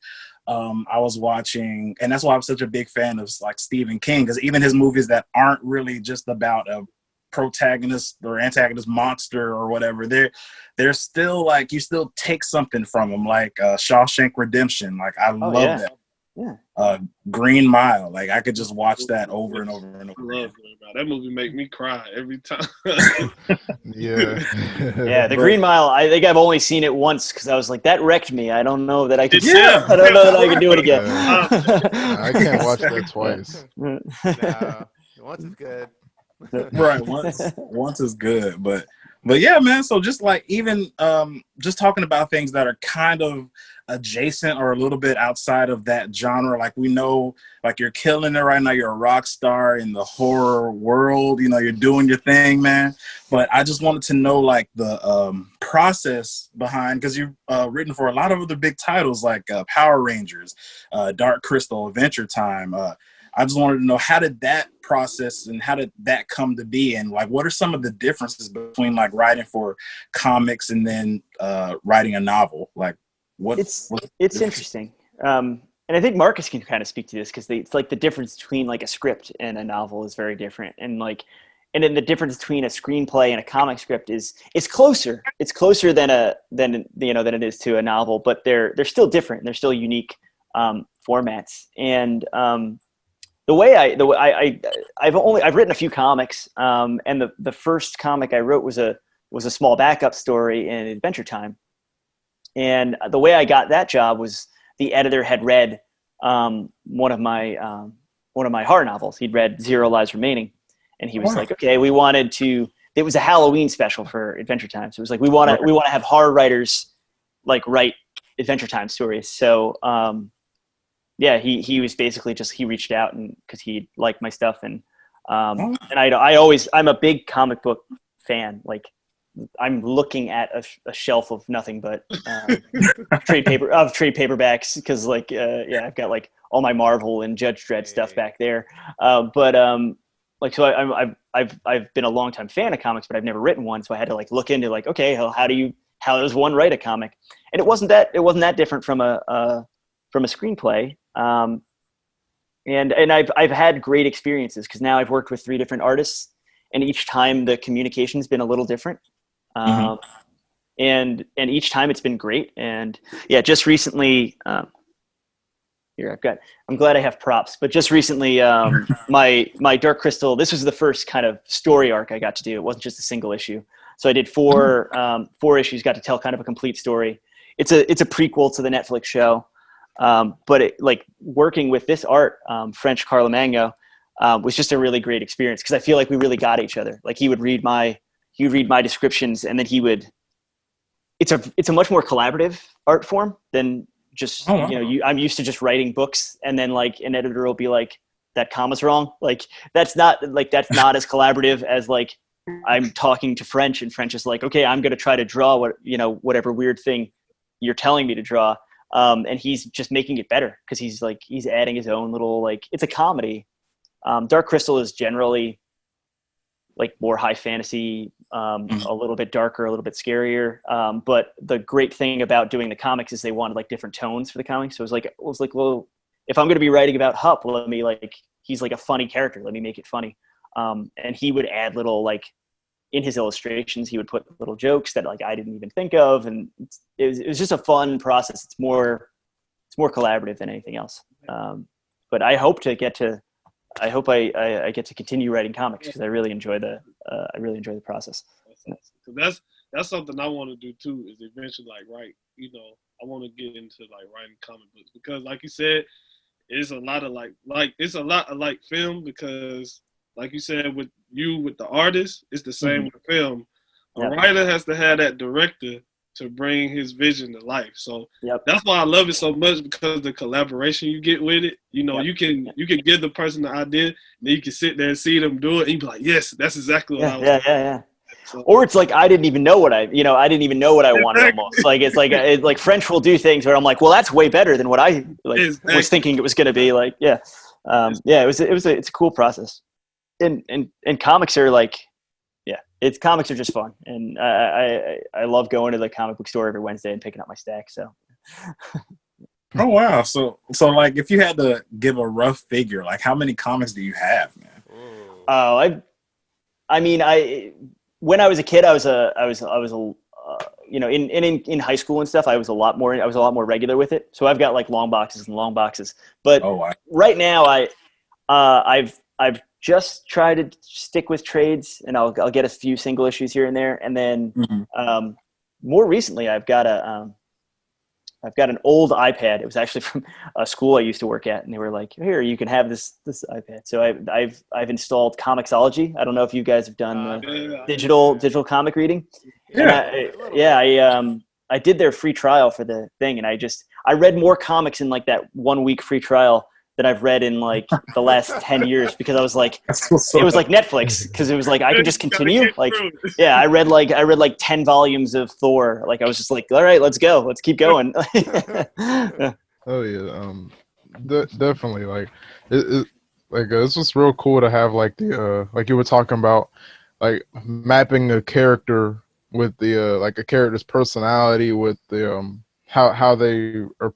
[SPEAKER 1] I was watching, and that's why I'm such a big fan of like Stephen King, because even his movies that aren't really just about a protagonist or antagonist monster or whatever, they're still like, you still take something from them, like Shawshank Redemption. Like I love that.
[SPEAKER 5] Yeah.
[SPEAKER 1] Green Mile, like I could just watch that over and over and over.
[SPEAKER 4] I love Green Mile. That movie make me cry every time.
[SPEAKER 3] Yeah.
[SPEAKER 5] Yeah, the Green Mile, I think I've only seen it once because I was like, that wrecked me. I don't know that I could
[SPEAKER 1] Yeah.
[SPEAKER 5] I don't know that I can do it again.
[SPEAKER 3] I can't watch that twice.
[SPEAKER 2] No, once is good.
[SPEAKER 1] Right, once is good, but yeah, man. So just like even just talking about things that are kind of adjacent or a little bit outside of that genre, like we know, like you're killing it right now. You're a rock star in the horror world. You know, you're doing your thing, man. But I just wanted to know like the process behind, because you've written for a lot of other big titles like Power Rangers, Dark Crystal, Adventure Time. I just wanted to know, how did that process and how did that come to be? And like, what are some of the differences between like writing for comics and then writing a novel? Like what's
[SPEAKER 5] interesting. And I think Marcus can kind of speak to this because it's like the difference between like a script and a novel is very different. And then the difference between a screenplay and a comic script is it's closer. It's closer than it is to a novel, but they're still different. They're still unique formats. And the way I've written a few comics, and the first comic I wrote was a small backup story in Adventure Time, and the way I got that job was the editor had read one of my horror novels. He'd read Zero Lives Remaining, and he was like, "Okay, we wanted to." It was a Halloween special for Adventure Time, so it was like we want to have horror writers like write Adventure Time stories. So. Yeah, he was basically he reached out and because he liked my stuff and I'm a big comic book fan. Like I'm looking at a shelf of nothing but trade paperbacks because I've got like all my Marvel and Judge Dredd stuff back there. So I've been a longtime fan of comics, but I've never written one, so I had to like look into like, okay, how does one write a comic? And it wasn't that different from a screenplay. And I've had great experiences because now I've worked with 3 different artists, and each time the communication's been a little different. And each time it's been great. And yeah, just recently, I'm glad I have props, but just recently, my Dark Crystal, this was the first kind of story arc I got to do. It wasn't just a single issue. So I did 4 issues, got to tell kind of a complete story. It's a prequel to the Netflix show. But working with this art, French Carlo was just a really great experience because I feel like we really got each other. Like he would read my descriptions, and then it's a much more collaborative art form than just, I'm used to just writing books and then like an editor will be like, that comma's wrong. Like that's not as collaborative as like I'm talking to French and French is like, okay, I'm going to try to draw whatever weird thing you're telling me to draw. And he's just making it better because he's adding his own little, it's a comedy. Dark Crystal is generally like more high fantasy, a little bit darker, a little bit scarier. But the great thing about doing the comics is they wanted like different tones for the comics. So it was like, well, if I'm going to be writing about Hup, he's like a funny character. Let me make it funny. And he would add little in his illustrations, he would put little jokes that I didn't even think of, and it was just a fun process. It's more collaborative than anything else. But I hope I get to continue writing comics because I really enjoy the process.
[SPEAKER 4] That's something I want to do too. Is eventually write. I want to get into writing comic books because, like you said, it's a lot of it's a lot of film because. Like you said, with the artist, it's the same with film. A writer has to have that director to bring his vision to life. So that's why I love it so much because the collaboration you get with it. You can give the person the idea, and then you can sit there and see them do it, and you be like, yes, that's exactly what I was
[SPEAKER 5] doing. So, or it's like I didn't even know what I wanted almost. It's like French will do things where I'm like, well, that's way better than what I was thinking it was going to be. It's a cool process. And comics are comics are just fun, and I love going to the comic book store every Wednesday and picking up my stack. So,
[SPEAKER 1] oh wow! So if you had to give a rough figure, how many comics do you have, man?
[SPEAKER 5] Oh, I mean, when I was a kid, I was you know, in high school and stuff, I was a lot more regular with it. So I've got like long boxes. But right now, I've just tried to stick with trades, and I'll get a few single issues here and there, and then more recently, I've got an old iPad. It was actually from a school I used to work at, and they were like, "Here, you can have this iPad." So I've installed Comixology. I don't know if you guys have done digital comic reading. And I did their free trial for the thing, and I read more comics in like that 1 week free trial than I've read in like the last 10 years, because I was like, it was like Netflix, because it was like I could just continue. Like, yeah, I read like 10 volumes of Thor. Like, I was just like, all right, let's go, let's keep going.
[SPEAKER 3] Oh yeah, definitely. Like, it's just real cool to have like the like you were talking about, like mapping a character with the like a character's personality with the how they are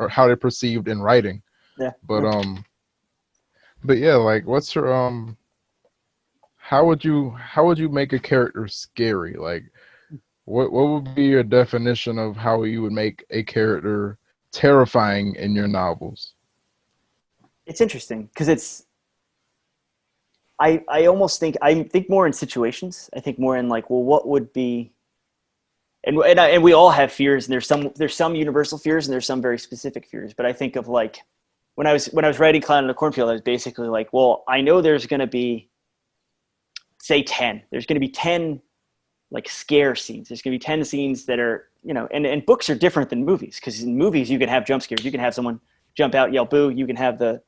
[SPEAKER 3] how they're perceived in writing.
[SPEAKER 5] Yeah.
[SPEAKER 3] But yeah, like what's your how would you make a character scary? Like what would be your definition of how you would make a character terrifying in your novels?
[SPEAKER 5] It's interesting because I almost think more in situations. I think more in like, well, what would be, and we all have fears, and there's some universal fears and there's some very specific fears. But I think of like when I was writing Clown in the Cornfield, I was basically like, well, I know there's going to be, say 10. There's going to be 10 like scare scenes. There's going to be 10 scenes that are, you know, and books are different than movies, because in movies you can have jump scares. You can have someone jump out, yell boo. You can have the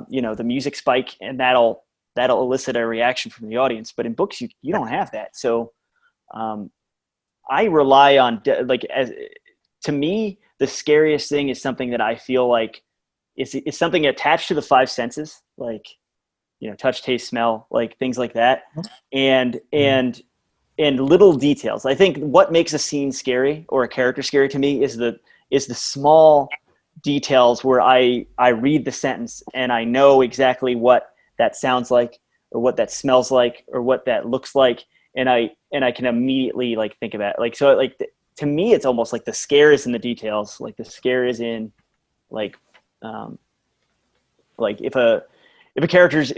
[SPEAKER 5] you know, the music spike, and that'll elicit a reaction from the audience. But in books, you don't have that. So I rely on to me, the scariest thing is something that I feel like is something attached to the five senses, like, you know, touch, taste, smell, like things like that, and little details. I think what makes a scene scary or a character scary to me is the small details where I read the sentence and I know exactly what that sounds like, or what that smells like, or what that looks like, and I can immediately like think about it. Like, so like to me, it's almost like the scare is in the details. Like the scare is in like if a character's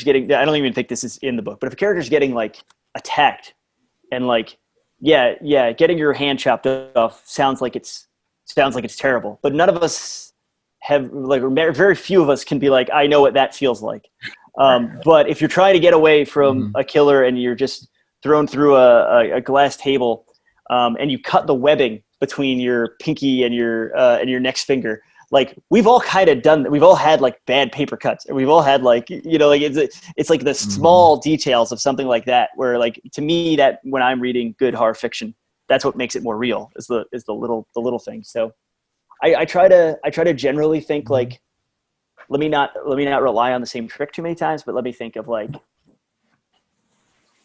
[SPEAKER 5] getting, I don't even think this is in the book, but if a character's getting like attacked, and like getting your hand chopped off sounds like it's terrible, but none of us have, like, very few of us can be like, I know what that feels like. But if you're trying to get away from a killer and you're just thrown through a glass table, and you cut the webbing between your pinky and your next finger, like we've all kind of done that. We've all had like bad paper cuts, and we've all had like, you know, like it's like the small details of something like that, where like, to me, that when I'm reading good horror fiction, that's what makes it more real, is the little things. So I try to generally think like, let me not rely on the same trick too many times, but let me think of like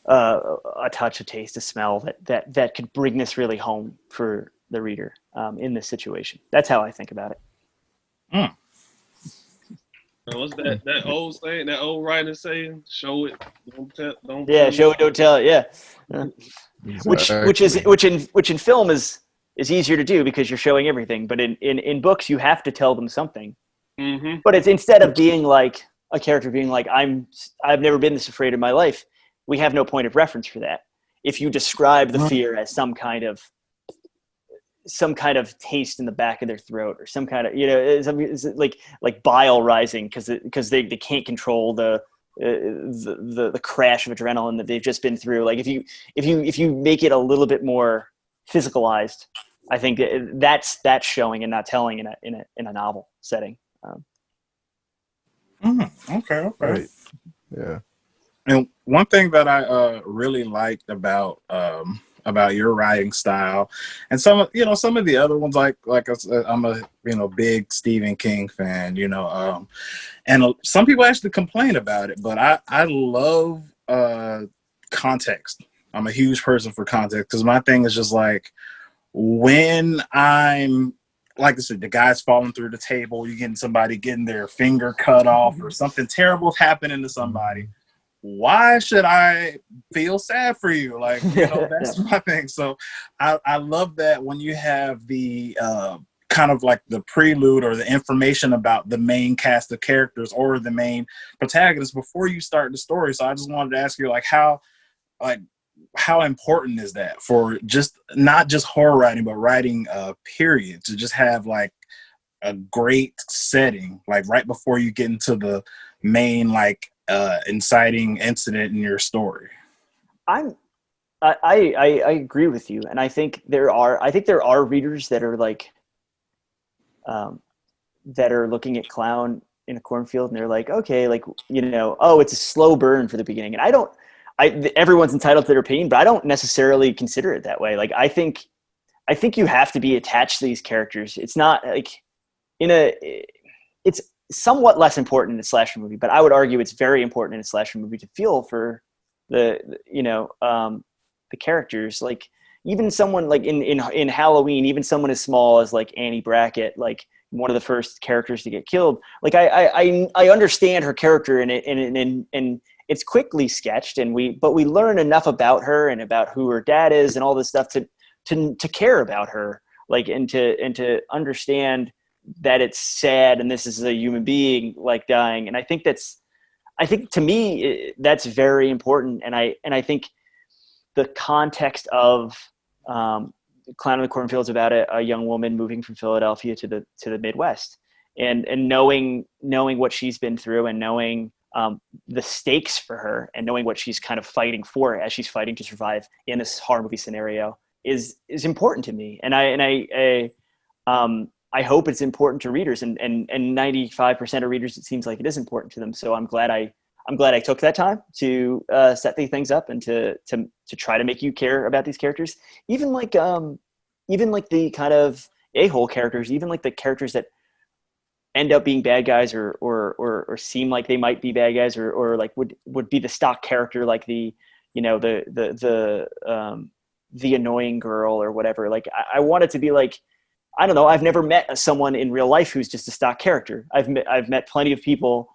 [SPEAKER 5] a touch, a taste, a smell that could bring this really home for the reader in this situation. That's how I think about it.
[SPEAKER 4] What's that old saying? That old writer saying? Show it, don't tell. Don't
[SPEAKER 5] yeah,
[SPEAKER 4] tell
[SPEAKER 5] show it, don't tell it. Yeah,
[SPEAKER 3] Exactly.
[SPEAKER 5] which in film is easier to do because you're showing everything. But in books, you have to tell them something.
[SPEAKER 4] Mm-hmm.
[SPEAKER 5] But it's, instead of being like a character being like, I've never been this afraid in my life, we have no point of reference for that. If you describe the fear as some kind of taste in the back of their throat, or some kind of, you know, it's like bile rising because they can't control the crash of adrenaline that they've just been through. Like if you make it a little bit more physicalized, I think that's showing and not telling in a novel setting.
[SPEAKER 1] Okay.
[SPEAKER 3] Right. Yeah.
[SPEAKER 1] And one thing that I really liked about your writing style, and some of the other ones, like I said, I'm a big Stephen King fan, and some people actually complain about it, but I love context. I'm a huge person for context, because my thing is just like, when I'm, like I said, the guy's falling through the table, you're getting somebody getting their finger cut off, or something terrible's happening to somebody. why should I feel sad for you? Like, you know, that's my thing. So I love that when you have the kind of like the prelude or the information about the main cast of characters or the main protagonist before you start the story. So I just wanted to ask you, like, how important is that for just not just horror writing, but writing period, to just have like a great setting, like right before you get into the main like inciting incident in your story?
[SPEAKER 5] I agree with you, and I think there are readers that are like that are looking at Clown in a Cornfield and they're like, okay, like, you know, oh, it's a slow burn for the beginning, and everyone's entitled to their opinion, but I don't necessarily consider it that way. Like, I think you have to be attached to these characters. It's not like it's somewhat less important in a slasher movie, but I would argue it's very important in a slasher movie to feel for the characters. Like, even someone like in Halloween, even someone as small as like Annie Brackett, like one of the first characters to get killed. Like, I understand her character in it, and it's quickly sketched, but we learn enough about her and about who her dad is and all this stuff to care about her, like, and to understand that it's sad and this is a human being like dying. And I think to me that's very important. And I think the context of Clown in the Cornfield is about a young woman moving from Philadelphia to the Midwest, and knowing what she's been through, and knowing the stakes for her, and knowing what she's kind of fighting for as she's fighting to survive in this horror movie scenario is important to me. And I hope it's important to readers, and 95% of readers, it seems like it is important to them. So I'm glad I took that time to set these things up and to try to make you care about these characters, even like the kind of a-hole characters, even like the characters that end up being bad guys or seem like they might be bad guys, or like would be the stock character, like the annoying girl or whatever. Like, I want it to be like, I don't know, I've never met someone in real life who's just a stock character. I've met plenty of people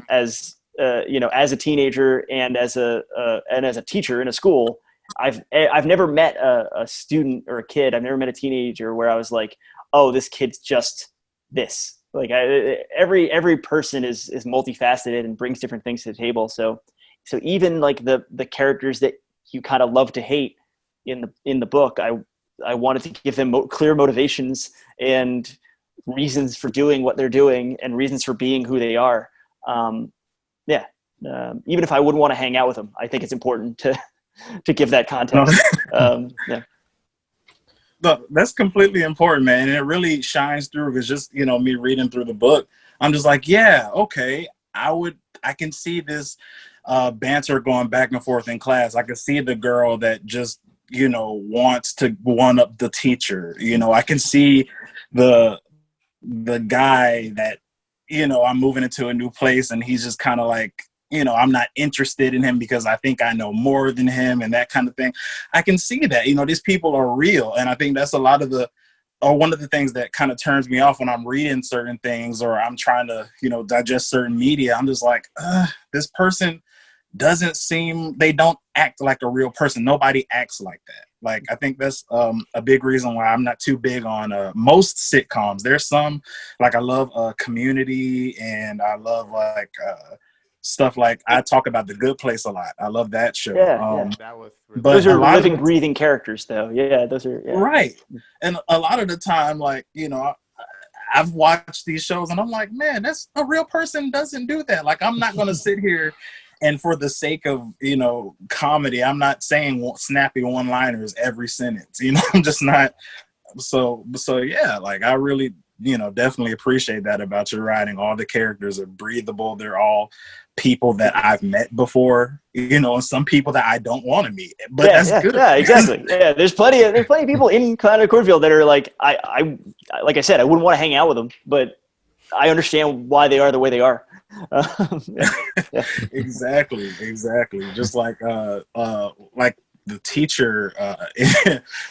[SPEAKER 5] as a teenager and as a teacher in a school. I've never met a student or a kid. I've never met a teenager where I was like, oh, this kid's just this. Like, every person is multifaceted and brings different things to the table. So even like the characters that you kind of love to hate in the book, I wanted to give them clear motivations and reasons for doing what they're doing and reasons for being who they are. Even if I wouldn't want to hang out with them, I think it's important to give that context.
[SPEAKER 1] But that's completely important, man. And it really shines through, because just, me reading through the book, I'm just like, yeah, okay, I can see this banter going back and forth in class. I can see the girl that just, wants to one up the teacher. I can see the guy that, I'm moving into a new place and he's just kind of like, I'm not interested in him because I think I know more than him, and that kind of thing. I can see that, these people are real. And I think that's one of the things that kind of turns me off when I'm reading certain things or I'm trying to, digest certain media. I'm just like, this person they don't act like a real person. Nobody acts like that. Like, I think that's a big reason why I'm not too big on most sitcoms. There's some, like, I love Community, and I love like stuff like, I talk about The Good Place a lot. I love that show.
[SPEAKER 2] That was really
[SPEAKER 1] but
[SPEAKER 5] those are living, breathing characters, though. Yeah, those are
[SPEAKER 1] right. And a lot of the time, like, I've watched these shows and I'm like, man, that's a real person doesn't do that. Like, I'm not going to sit here and for the sake of, comedy, I'm not saying snappy one-liners every sentence. I'm just not. So yeah, like, I really, definitely appreciate that about your writing. All the characters are breathable. They're all people that I've met before, and some people that I don't want to meet. But that's good.
[SPEAKER 5] Yeah, exactly. Yeah, there's plenty of people in Clown in Cornfield that are like, I like I said, I wouldn't want to hang out with them, but I understand why they are the way they are. Exactly.
[SPEAKER 1] Just like the teacher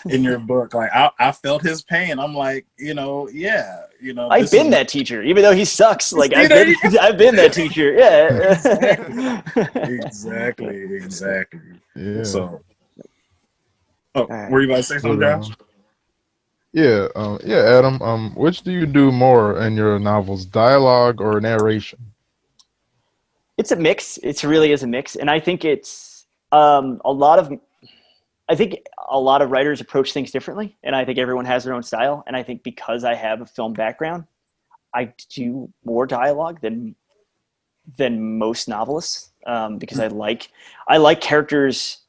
[SPEAKER 1] in your book, like I felt his pain. I'm like, yeah,
[SPEAKER 5] I've been that teacher, even though he sucks. Like I've been that teacher. Yeah.
[SPEAKER 1] Exactly.
[SPEAKER 3] Yeah.
[SPEAKER 1] So,
[SPEAKER 5] right.
[SPEAKER 1] were you about to say something,
[SPEAKER 3] But,
[SPEAKER 1] Josh?
[SPEAKER 3] yeah, Adam. Which do you do more in your novels, dialogue or narration?
[SPEAKER 5] It's a mix. It really is a mix, and I think it's a lot of. I think a lot of writers approach things differently, and I think everyone has their own style. And I think because I have a film background, I do more dialogue than most novelists because I like characters.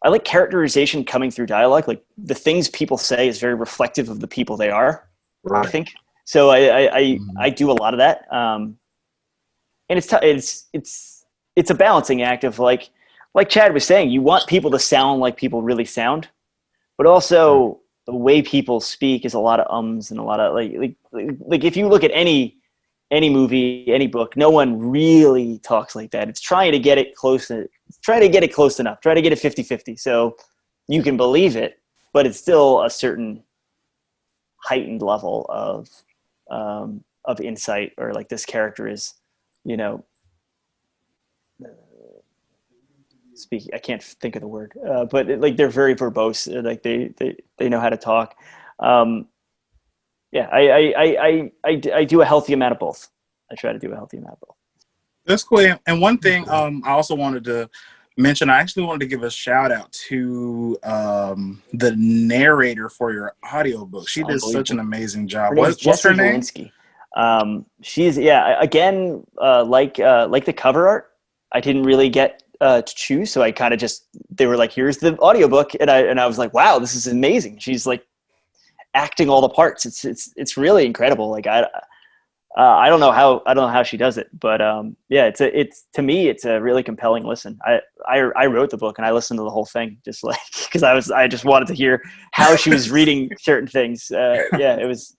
[SPEAKER 5] I like characterization coming through dialogue. Like the things people say is very reflective of the people they are.
[SPEAKER 1] Right.
[SPEAKER 5] I think so. I do a lot of that, and it's a balancing act of like Chad was saying, you want people to sound like people really sound, but also the way people speak is a lot of ums and a lot of like if you look at any movie, any book, no one really talks like that. It's trying to get it close enough, try to get it 50-50 so you can believe it, but it's still a certain heightened level of insight, or like this character is, speaking, I can't think of the word, but like they're very verbose, like they know how to talk. Yeah, I do a healthy amount of both. I try to do a healthy amount of both.
[SPEAKER 1] That's cool. And one thing I also wanted to mention, I actually wanted to give a shout out to the narrator for your audiobook. She did such an amazing job. What's her name?
[SPEAKER 5] Walensky. She's again like the cover art. I didn't really get to choose, so I kind of they were like, here's the audiobook, and I was like, wow, this is amazing. She's like acting all the parts. It's really incredible. Like I don't know how she does it, but yeah, it's to me it's a really compelling listen. I wrote the book and I listened to the whole thing just like because I just wanted to hear how she was reading certain things. Yeah, it was.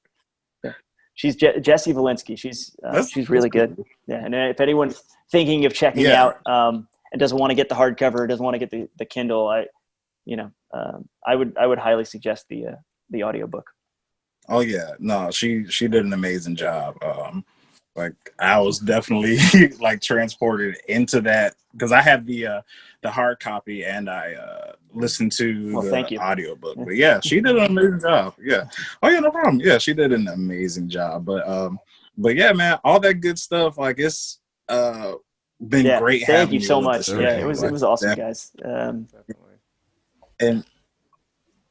[SPEAKER 5] Yeah. She's Jessie Walensky. She's really good. Yeah, and if anyone's thinking of checking out and doesn't want to get the hardcover, doesn't want to get the Kindle, I would highly suggest the audiobook.
[SPEAKER 1] Oh yeah, no, she did an amazing job. Like I was definitely like transported into that because I have the hard copy and I listened to the audiobook. But yeah, she did an amazing job. Yeah. Oh yeah, no problem. Yeah, she did an amazing job. But yeah, man, all that good stuff. Like it's been great.
[SPEAKER 5] Thank you so
[SPEAKER 1] with
[SPEAKER 5] much.
[SPEAKER 1] this
[SPEAKER 5] Yeah, it was awesome, guys.
[SPEAKER 1] And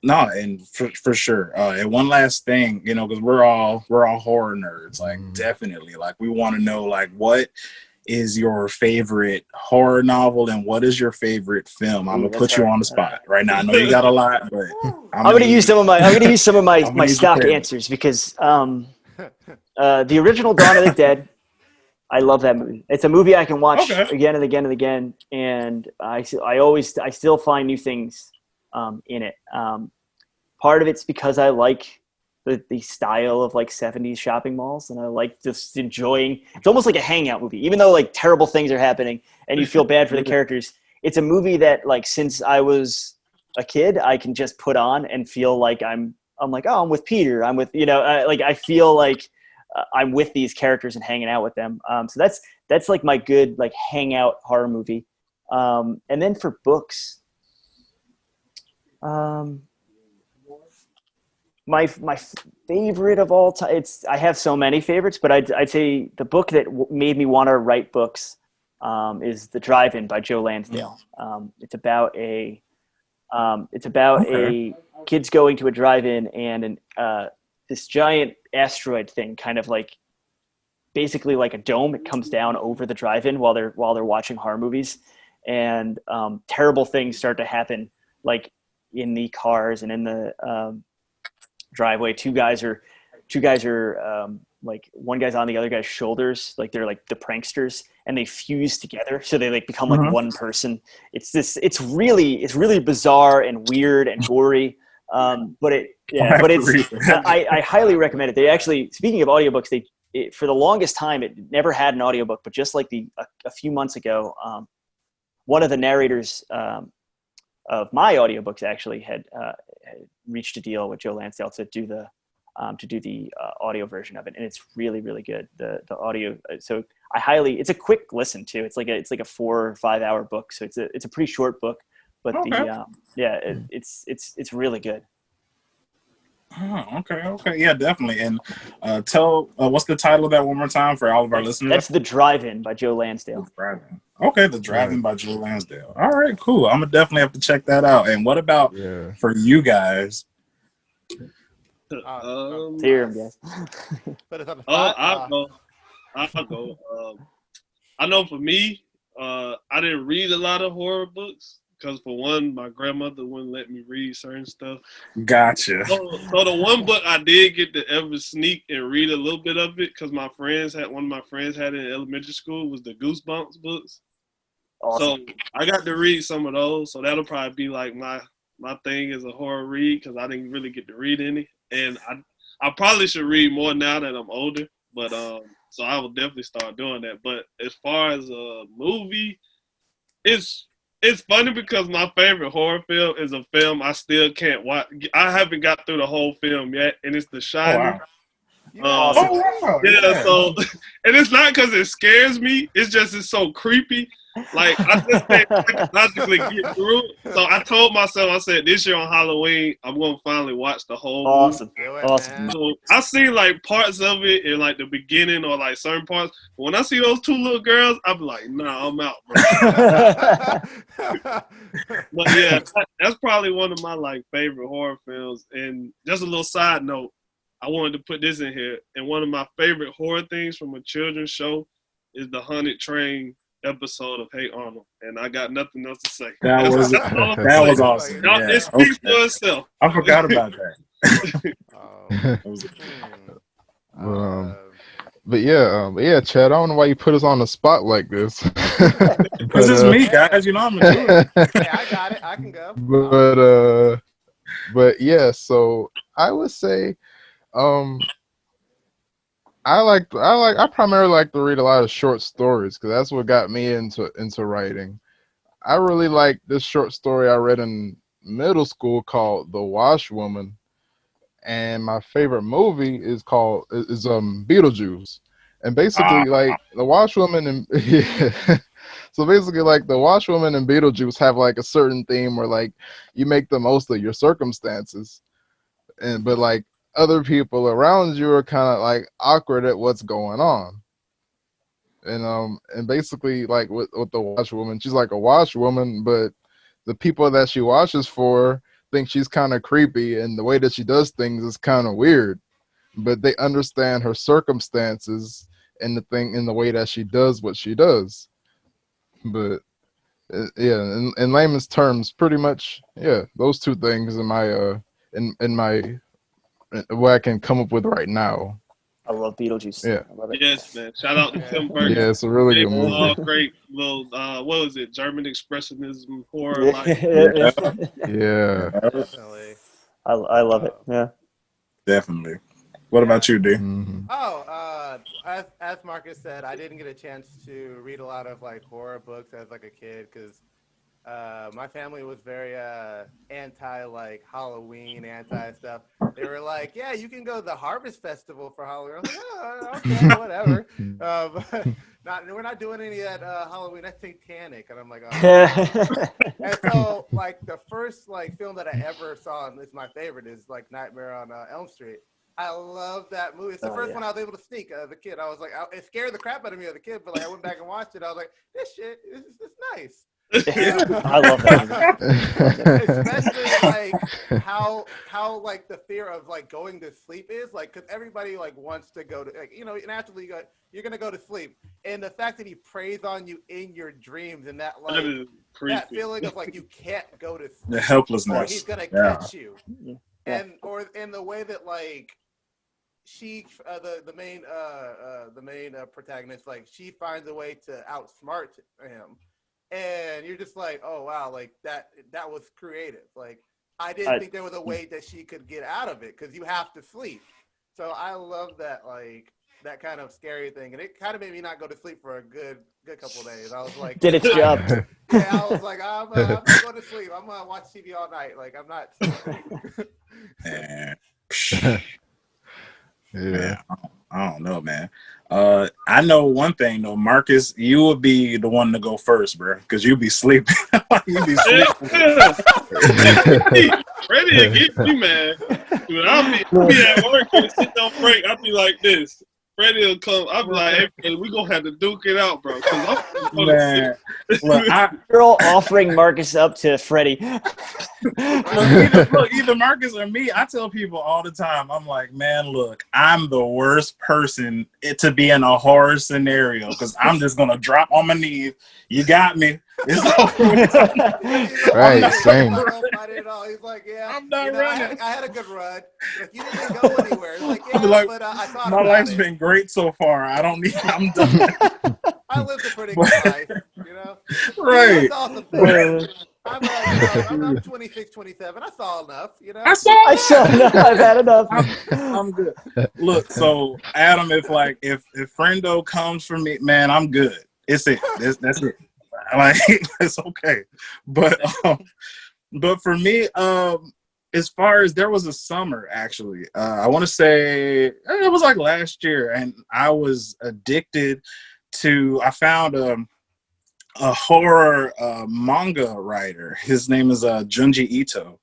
[SPEAKER 1] no, and for sure. And one last thing, because we're all horror nerds. Like definitely, like we want to know, like what is your favorite horror novel and what is your favorite film? I'm gonna put you on the spot right now. I know you got a lot, but I'm gonna use some of my
[SPEAKER 5] stock answers because the original Dawn of the Dead. I love that movie. It's a movie I can watch again and again and again, and I still find new things in it. Part of it's because I like the style of like 70s shopping malls, and I like just enjoying. It's almost like a hangout movie, even though like terrible things are happening and you feel bad for the characters. It's a movie that like since I was a kid, I can just put on and feel like I'm like, oh, I'm with Peter. I'm with I feel like I'm with these characters and hanging out with them. So that's like my good like hangout horror movie. And then for books. My favorite of all time. I have so many favorites, but I'd say the book that made me want to write books is The Drive-In by Joe Landsdale. It's about a kids going to a drive-in and this giant asteroid thing, kind of like basically like a dome. It comes down over the drive-in while they're watching horror movies, and terrible things start to happen, like in the cars and in the driveway. Two guys are like one guy's on the other guy's shoulders, like they're like the pranksters, and they fuse together so they like become like one person. It's really bizarre and weird and gory, but I highly recommend it. They actually, speaking of audiobooks, for the longest time it never had an audiobook, but just like a few months ago, one of the narrators my audiobooks actually had reached a deal with Joe Landsdale to do the audio version of it, and it's really, really good. The audio. So it's a quick listen too. It's like a 4 or 5 hour book. So it's a pretty short book, but it's really good.
[SPEAKER 1] Oh, okay, yeah, definitely. And tell what's the title of that one more time for all of our listeners?
[SPEAKER 5] That's The Drive-In by Joe Landsdale.
[SPEAKER 1] The Drive-In by Joe Landsdale. All right, cool. I'm gonna definitely have to check that out. And what about for you guys?
[SPEAKER 5] Hear him, guys.
[SPEAKER 4] I'll go. I know for me, I didn't read a lot of horror books because, for one, my grandmother wouldn't let me read certain stuff.
[SPEAKER 1] Gotcha.
[SPEAKER 4] So the one book I did get to ever sneak and read a little bit of it because one of my friends had it in elementary school was the Goosebumps books.
[SPEAKER 5] Awesome.
[SPEAKER 4] So I got to read some of those. So that'll probably be like my thing is a horror read because I didn't really get to read any. And I probably should read more now that I'm older, but so I will definitely start doing that. But as far as a movie, it's funny because my favorite horror film is a film I still can't watch. I haven't got through the whole film yet, and it's The Shining.
[SPEAKER 1] Wow.
[SPEAKER 4] Yeah, so and it's not because it scares me. It's just it's so creepy. Like I just can't psychologically get through it. So I told myself, I said this year on Halloween, I'm gonna finally watch the whole
[SPEAKER 5] Awesome.
[SPEAKER 4] movie.
[SPEAKER 5] Awesome.
[SPEAKER 4] So I seen like parts of it in like the beginning or like certain parts. But when I see those two little girls, I'm like, nah, I'm out, bro. But yeah, that's probably one of my like favorite horror films. And just a little side note, I wanted to put this in here. And one of my favorite horror things from a children's show is the Haunted Train episode of Hey Arnold, and I got nothing else to say.
[SPEAKER 1] That was awesome.
[SPEAKER 4] It speaks for itself.
[SPEAKER 1] I forgot about that.
[SPEAKER 3] But yeah, Chad, I don't know why you put us on the spot like this.
[SPEAKER 1] Because it's me, guys. You know I'm gonna do it.
[SPEAKER 2] Hey, I got it. I can go.
[SPEAKER 3] But yeah, so I would say, I primarily like to read a lot of short stories because that's what got me into writing. I really like this short story I read in middle school called The Washwoman, and my favorite movie is Beetlejuice. And basically, like the Washwoman and so basically, like the Washwoman and Beetlejuice have like a certain theme where like you make the most of your circumstances, but like other people around you are kind of like awkward at what's going on. And basically like with the washwoman, she's like a washwoman, but the people that she washes for think she's kind of creepy, and the way that she does things is kind of weird, but they understand her circumstances and the way that she does what she does. But yeah, in layman's terms, pretty much, yeah, those two things in my what I can come up with right now.
[SPEAKER 5] I love Beetlejuice.
[SPEAKER 3] Yeah.
[SPEAKER 5] I love it.
[SPEAKER 4] Yes, man. Shout out to Tim Burton.
[SPEAKER 3] Yeah, it's a really good movie.
[SPEAKER 4] Great little, what was it? German expressionism horror.
[SPEAKER 5] Yeah.
[SPEAKER 3] Yeah.
[SPEAKER 2] Definitely.
[SPEAKER 5] I love it. Yeah.
[SPEAKER 1] Definitely. What about you, D?
[SPEAKER 3] Mm-hmm.
[SPEAKER 2] As Marcus said, I didn't get a chance to read a lot of like horror books as like a kid because my family was very anti like Halloween, anti stuff. They were like, yeah, you can go to the Harvest Festival for Halloween. I was like, oh, okay, whatever. But we're not doing any of that Halloween. That's satanic. And I'm like, oh. And so like the first like film that I ever saw, and it's my favorite, is like Nightmare on Elm Street. I love that movie. It's the first one I was able to sneak as a kid. I was like, it scared the crap out of me as a kid, but like I went back and watched it. I was like, this shit is nice.
[SPEAKER 5] I love that movie.
[SPEAKER 2] Especially like how like the fear of like going to sleep is like, because everybody like wants to go to, like, you know, naturally you're gonna go to sleep, and the fact that he preys on you in your dreams and that like that feeling of like you can't go to sleep,
[SPEAKER 1] the helplessness,
[SPEAKER 2] or he's gonna catch you, and the way that like she the main protagonist, like she finds a way to outsmart him. And you're just like, oh wow, like that was creative. Like I didn't think there was a way that she could get out of it because you have to sleep. So I love that. Like that kind of scary thing, and it kind of made me not go to sleep for a good couple of days. I was like,
[SPEAKER 5] Did its job.
[SPEAKER 2] Yeah, I was like, I'm not going to sleep. I'm gonna watch TV all night. Like, I'm not.
[SPEAKER 1] Man.
[SPEAKER 3] Yeah.
[SPEAKER 1] Man, I don't know, man. I know one thing though, Marcus, you would be the one to go first, bro, because you be sleeping. You be sleeping.
[SPEAKER 4] Ready to get me, man. Dude, I'll be at work and sit on break. I'll be like this. Freddie will come. I'll be like, hey, Freddie, we gonna have to duke it out, bro.
[SPEAKER 1] Man, look,
[SPEAKER 5] You're all offering Marcus up to Freddie.
[SPEAKER 1] either Marcus or me, I tell people all the time, I'm like, man, look, I'm the worst person to be in a horror scenario because I'm just gonna drop on my knees. You got me. It's over.
[SPEAKER 3] Right, same.
[SPEAKER 2] He's like, yeah,
[SPEAKER 1] I'm not running.
[SPEAKER 2] I had a good run. Like, you didn't go anywhere. It's like, yeah,
[SPEAKER 1] like,
[SPEAKER 2] but I thought
[SPEAKER 1] my
[SPEAKER 2] about
[SPEAKER 1] life's
[SPEAKER 2] it.
[SPEAKER 1] been great so far. I'm done.
[SPEAKER 2] I lived a pretty good life, you know?
[SPEAKER 1] Right.
[SPEAKER 2] I saw some things. I'm 26, 27. I saw enough, you know?
[SPEAKER 1] I saw
[SPEAKER 5] enough. I've had enough.
[SPEAKER 1] I'm good. Look, so Adam, if Friendo comes for me, man, I'm good. It's it. That's it. Like, it's okay. But for me, as far as there was a summer actually, I want to say it was like last year, and I was addicted to. I found a horror manga writer. His name is Junji Ito.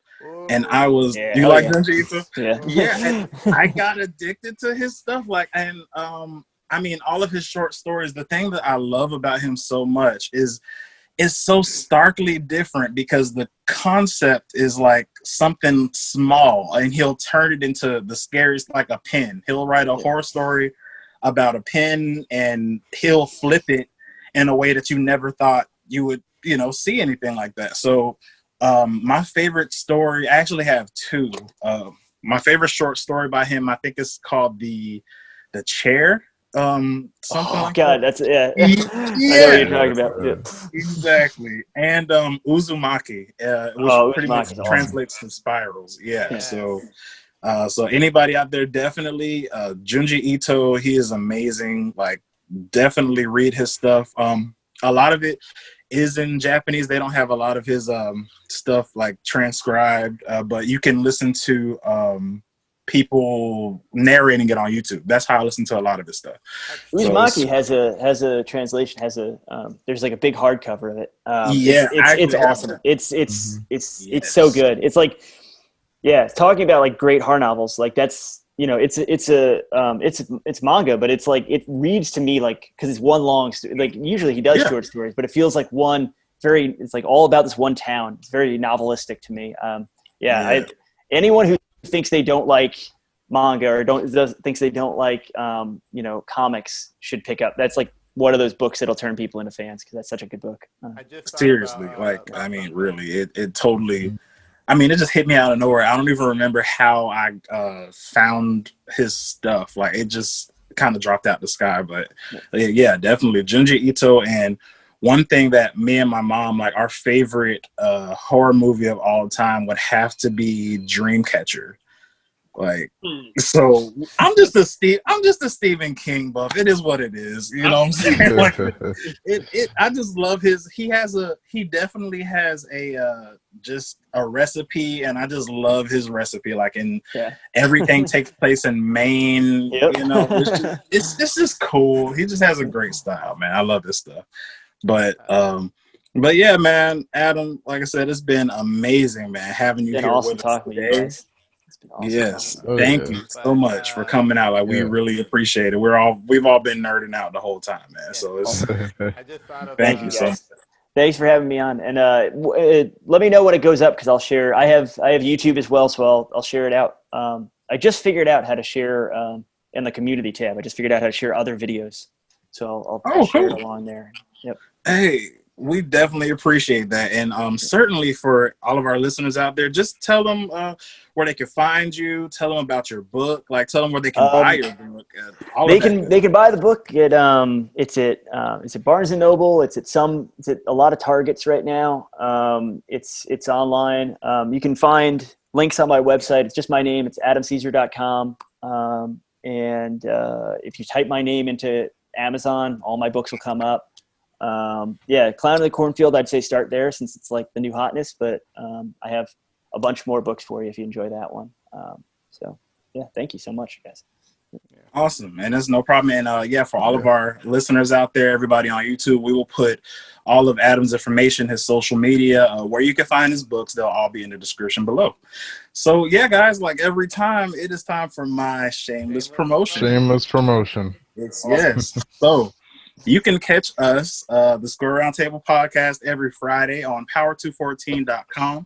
[SPEAKER 1] And I was,
[SPEAKER 5] Yeah,
[SPEAKER 1] do you like
[SPEAKER 5] yeah.
[SPEAKER 1] Junji Ito?
[SPEAKER 5] Yeah.
[SPEAKER 1] Yeah. And I got addicted to his stuff. Like, and I mean, all of his short stories, the thing that I love about him so much is it's so starkly different because the concept is like something small and he'll turn it into the scariest, like a pen. He'll write a horror story about a pen and he'll flip it in a way that you never thought you would, see anything like that. So my favorite story, I actually have two. My favorite short story by him, I think it's called The Chair. Something like
[SPEAKER 5] God,
[SPEAKER 1] that.
[SPEAKER 5] that's I know what you're talking about. Yeah.
[SPEAKER 1] Exactly. And Uzumaki, which pretty much
[SPEAKER 5] Uzumaki's
[SPEAKER 1] translates to spirals. Yeah.
[SPEAKER 2] Yes.
[SPEAKER 1] So anybody out there, definitely Junji Ito, he is amazing. Like, definitely read his stuff. A lot of it is in Japanese. They don't have a lot of his stuff like transcribed, but you can listen to people narrating it on YouTube. That's how I listen to a lot of his stuff.
[SPEAKER 5] Uzumaki has a translation. There's like a big hardcover of it. It's awesome. It's so good. It's like, talking about like great horror novels. Like that's it's manga, but it's like it reads to me like because it's one long like usually he does short stories, but it feels like one very. It's like all about this one town. It's very novelistic to me. Anyone who thinks they don't like manga or thinks they don't like comics should pick up. That's like one of those books that'll turn people into fans because that's such a good book.
[SPEAKER 1] Seriously, I mean, really, it totally. I mean, it just hit me out of nowhere. I don't even remember how I found his stuff. Like, it just kind of dropped out the sky. But yeah, definitely Junji Ito. And one thing that me and my mom, like, our favorite horror movie of all time would have to be Dreamcatcher. Like, so I'm just a Stephen King buff. It is what it is. You know what I'm saying? Like, I just love he definitely has just a recipe, and I just love his recipe. Like, everything takes place in Maine.
[SPEAKER 5] Yep.
[SPEAKER 1] It's just cool. He just has a great style, man. I love his stuff. But yeah, man, Adam, like I said, it's been amazing, man, having you here
[SPEAKER 5] awesome
[SPEAKER 1] with us today.
[SPEAKER 5] Awesome.
[SPEAKER 1] Yes, thank you so much for coming out. Like, we really appreciate it. We've all been nerding out the whole time, man. So it's
[SPEAKER 2] I just thought of
[SPEAKER 1] thank you so much.
[SPEAKER 5] Thanks for having me on, and let me know when it goes up because I'll share. I have YouTube as well, so I'll share it out. I just figured out how to share in the community tab. I just figured out how to share other videos, so I'll share it along there. Yep.
[SPEAKER 1] Hey, we definitely appreciate that, and certainly for all of our listeners out there, just tell them where they can find you. Tell them about your book. Like, tell them where they can buy your book.
[SPEAKER 5] They can buy the book at it's at Barnes and Noble. It's at a lot of Targets right now. It's online. You can find links on my website. It's just my name. It's adamcesar.com. And if you type my name into Amazon, all my books will come up. Yeah, Clown in the Cornfield, I'd say start there since it's like the new hotness, but I have a bunch more books for you if you enjoy that one. So yeah, thank you so much, guys.
[SPEAKER 1] Awesome, and it's no problem. And yeah, for all of our listeners out there, everybody on YouTube, we will put all of Adam's information, his social media, where you can find his books. They'll all be in the description below. So yeah, guys, like every time, it is time for my shameless promotion.
[SPEAKER 3] Shameless promotion.
[SPEAKER 1] Yes. So you can catch us, the Square Roundtable podcast, every Friday on power214.com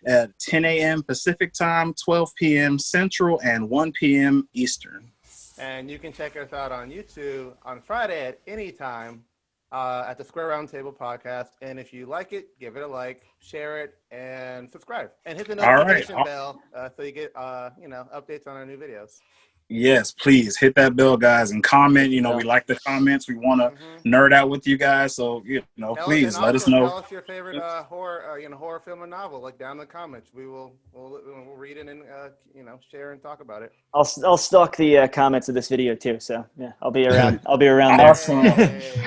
[SPEAKER 1] at 10 a.m. Pacific time, 12 p.m. Central, and 1 p.m. Eastern.
[SPEAKER 2] And you can check us out on YouTube on Friday at any time at the Square Roundtable podcast. And if you like it, give it a like, share it, and subscribe. And hit the notification bell so you get updates on our new videos.
[SPEAKER 1] Yes, please hit that bell, guys, and comment. You know, we like the comments. We want to nerd out with you guys. So, please let us know.
[SPEAKER 2] Tell us your favorite horror film or novel, like down in the comments. We'll read it and share and talk about it.
[SPEAKER 5] I'll stalk the comments of this video too. So yeah, I'll be around. I'll be around there,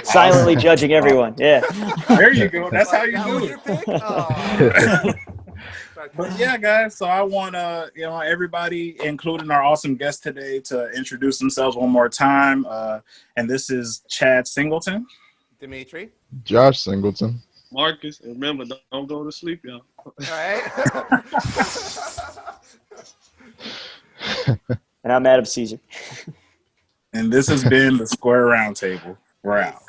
[SPEAKER 5] silently judging everyone. Yeah.
[SPEAKER 1] There you go. That's how you do it. But yeah, guys, so I want everybody, including our awesome guest today, to introduce themselves one more time. And this is Chad Singleton.
[SPEAKER 2] Dmitri.
[SPEAKER 3] Josh Singleton.
[SPEAKER 4] Marcus. And remember, don't go to sleep, y'all.
[SPEAKER 2] All right.
[SPEAKER 5] And I'm Adam Cesare.
[SPEAKER 1] And this has been the Square Roundtable. We're out.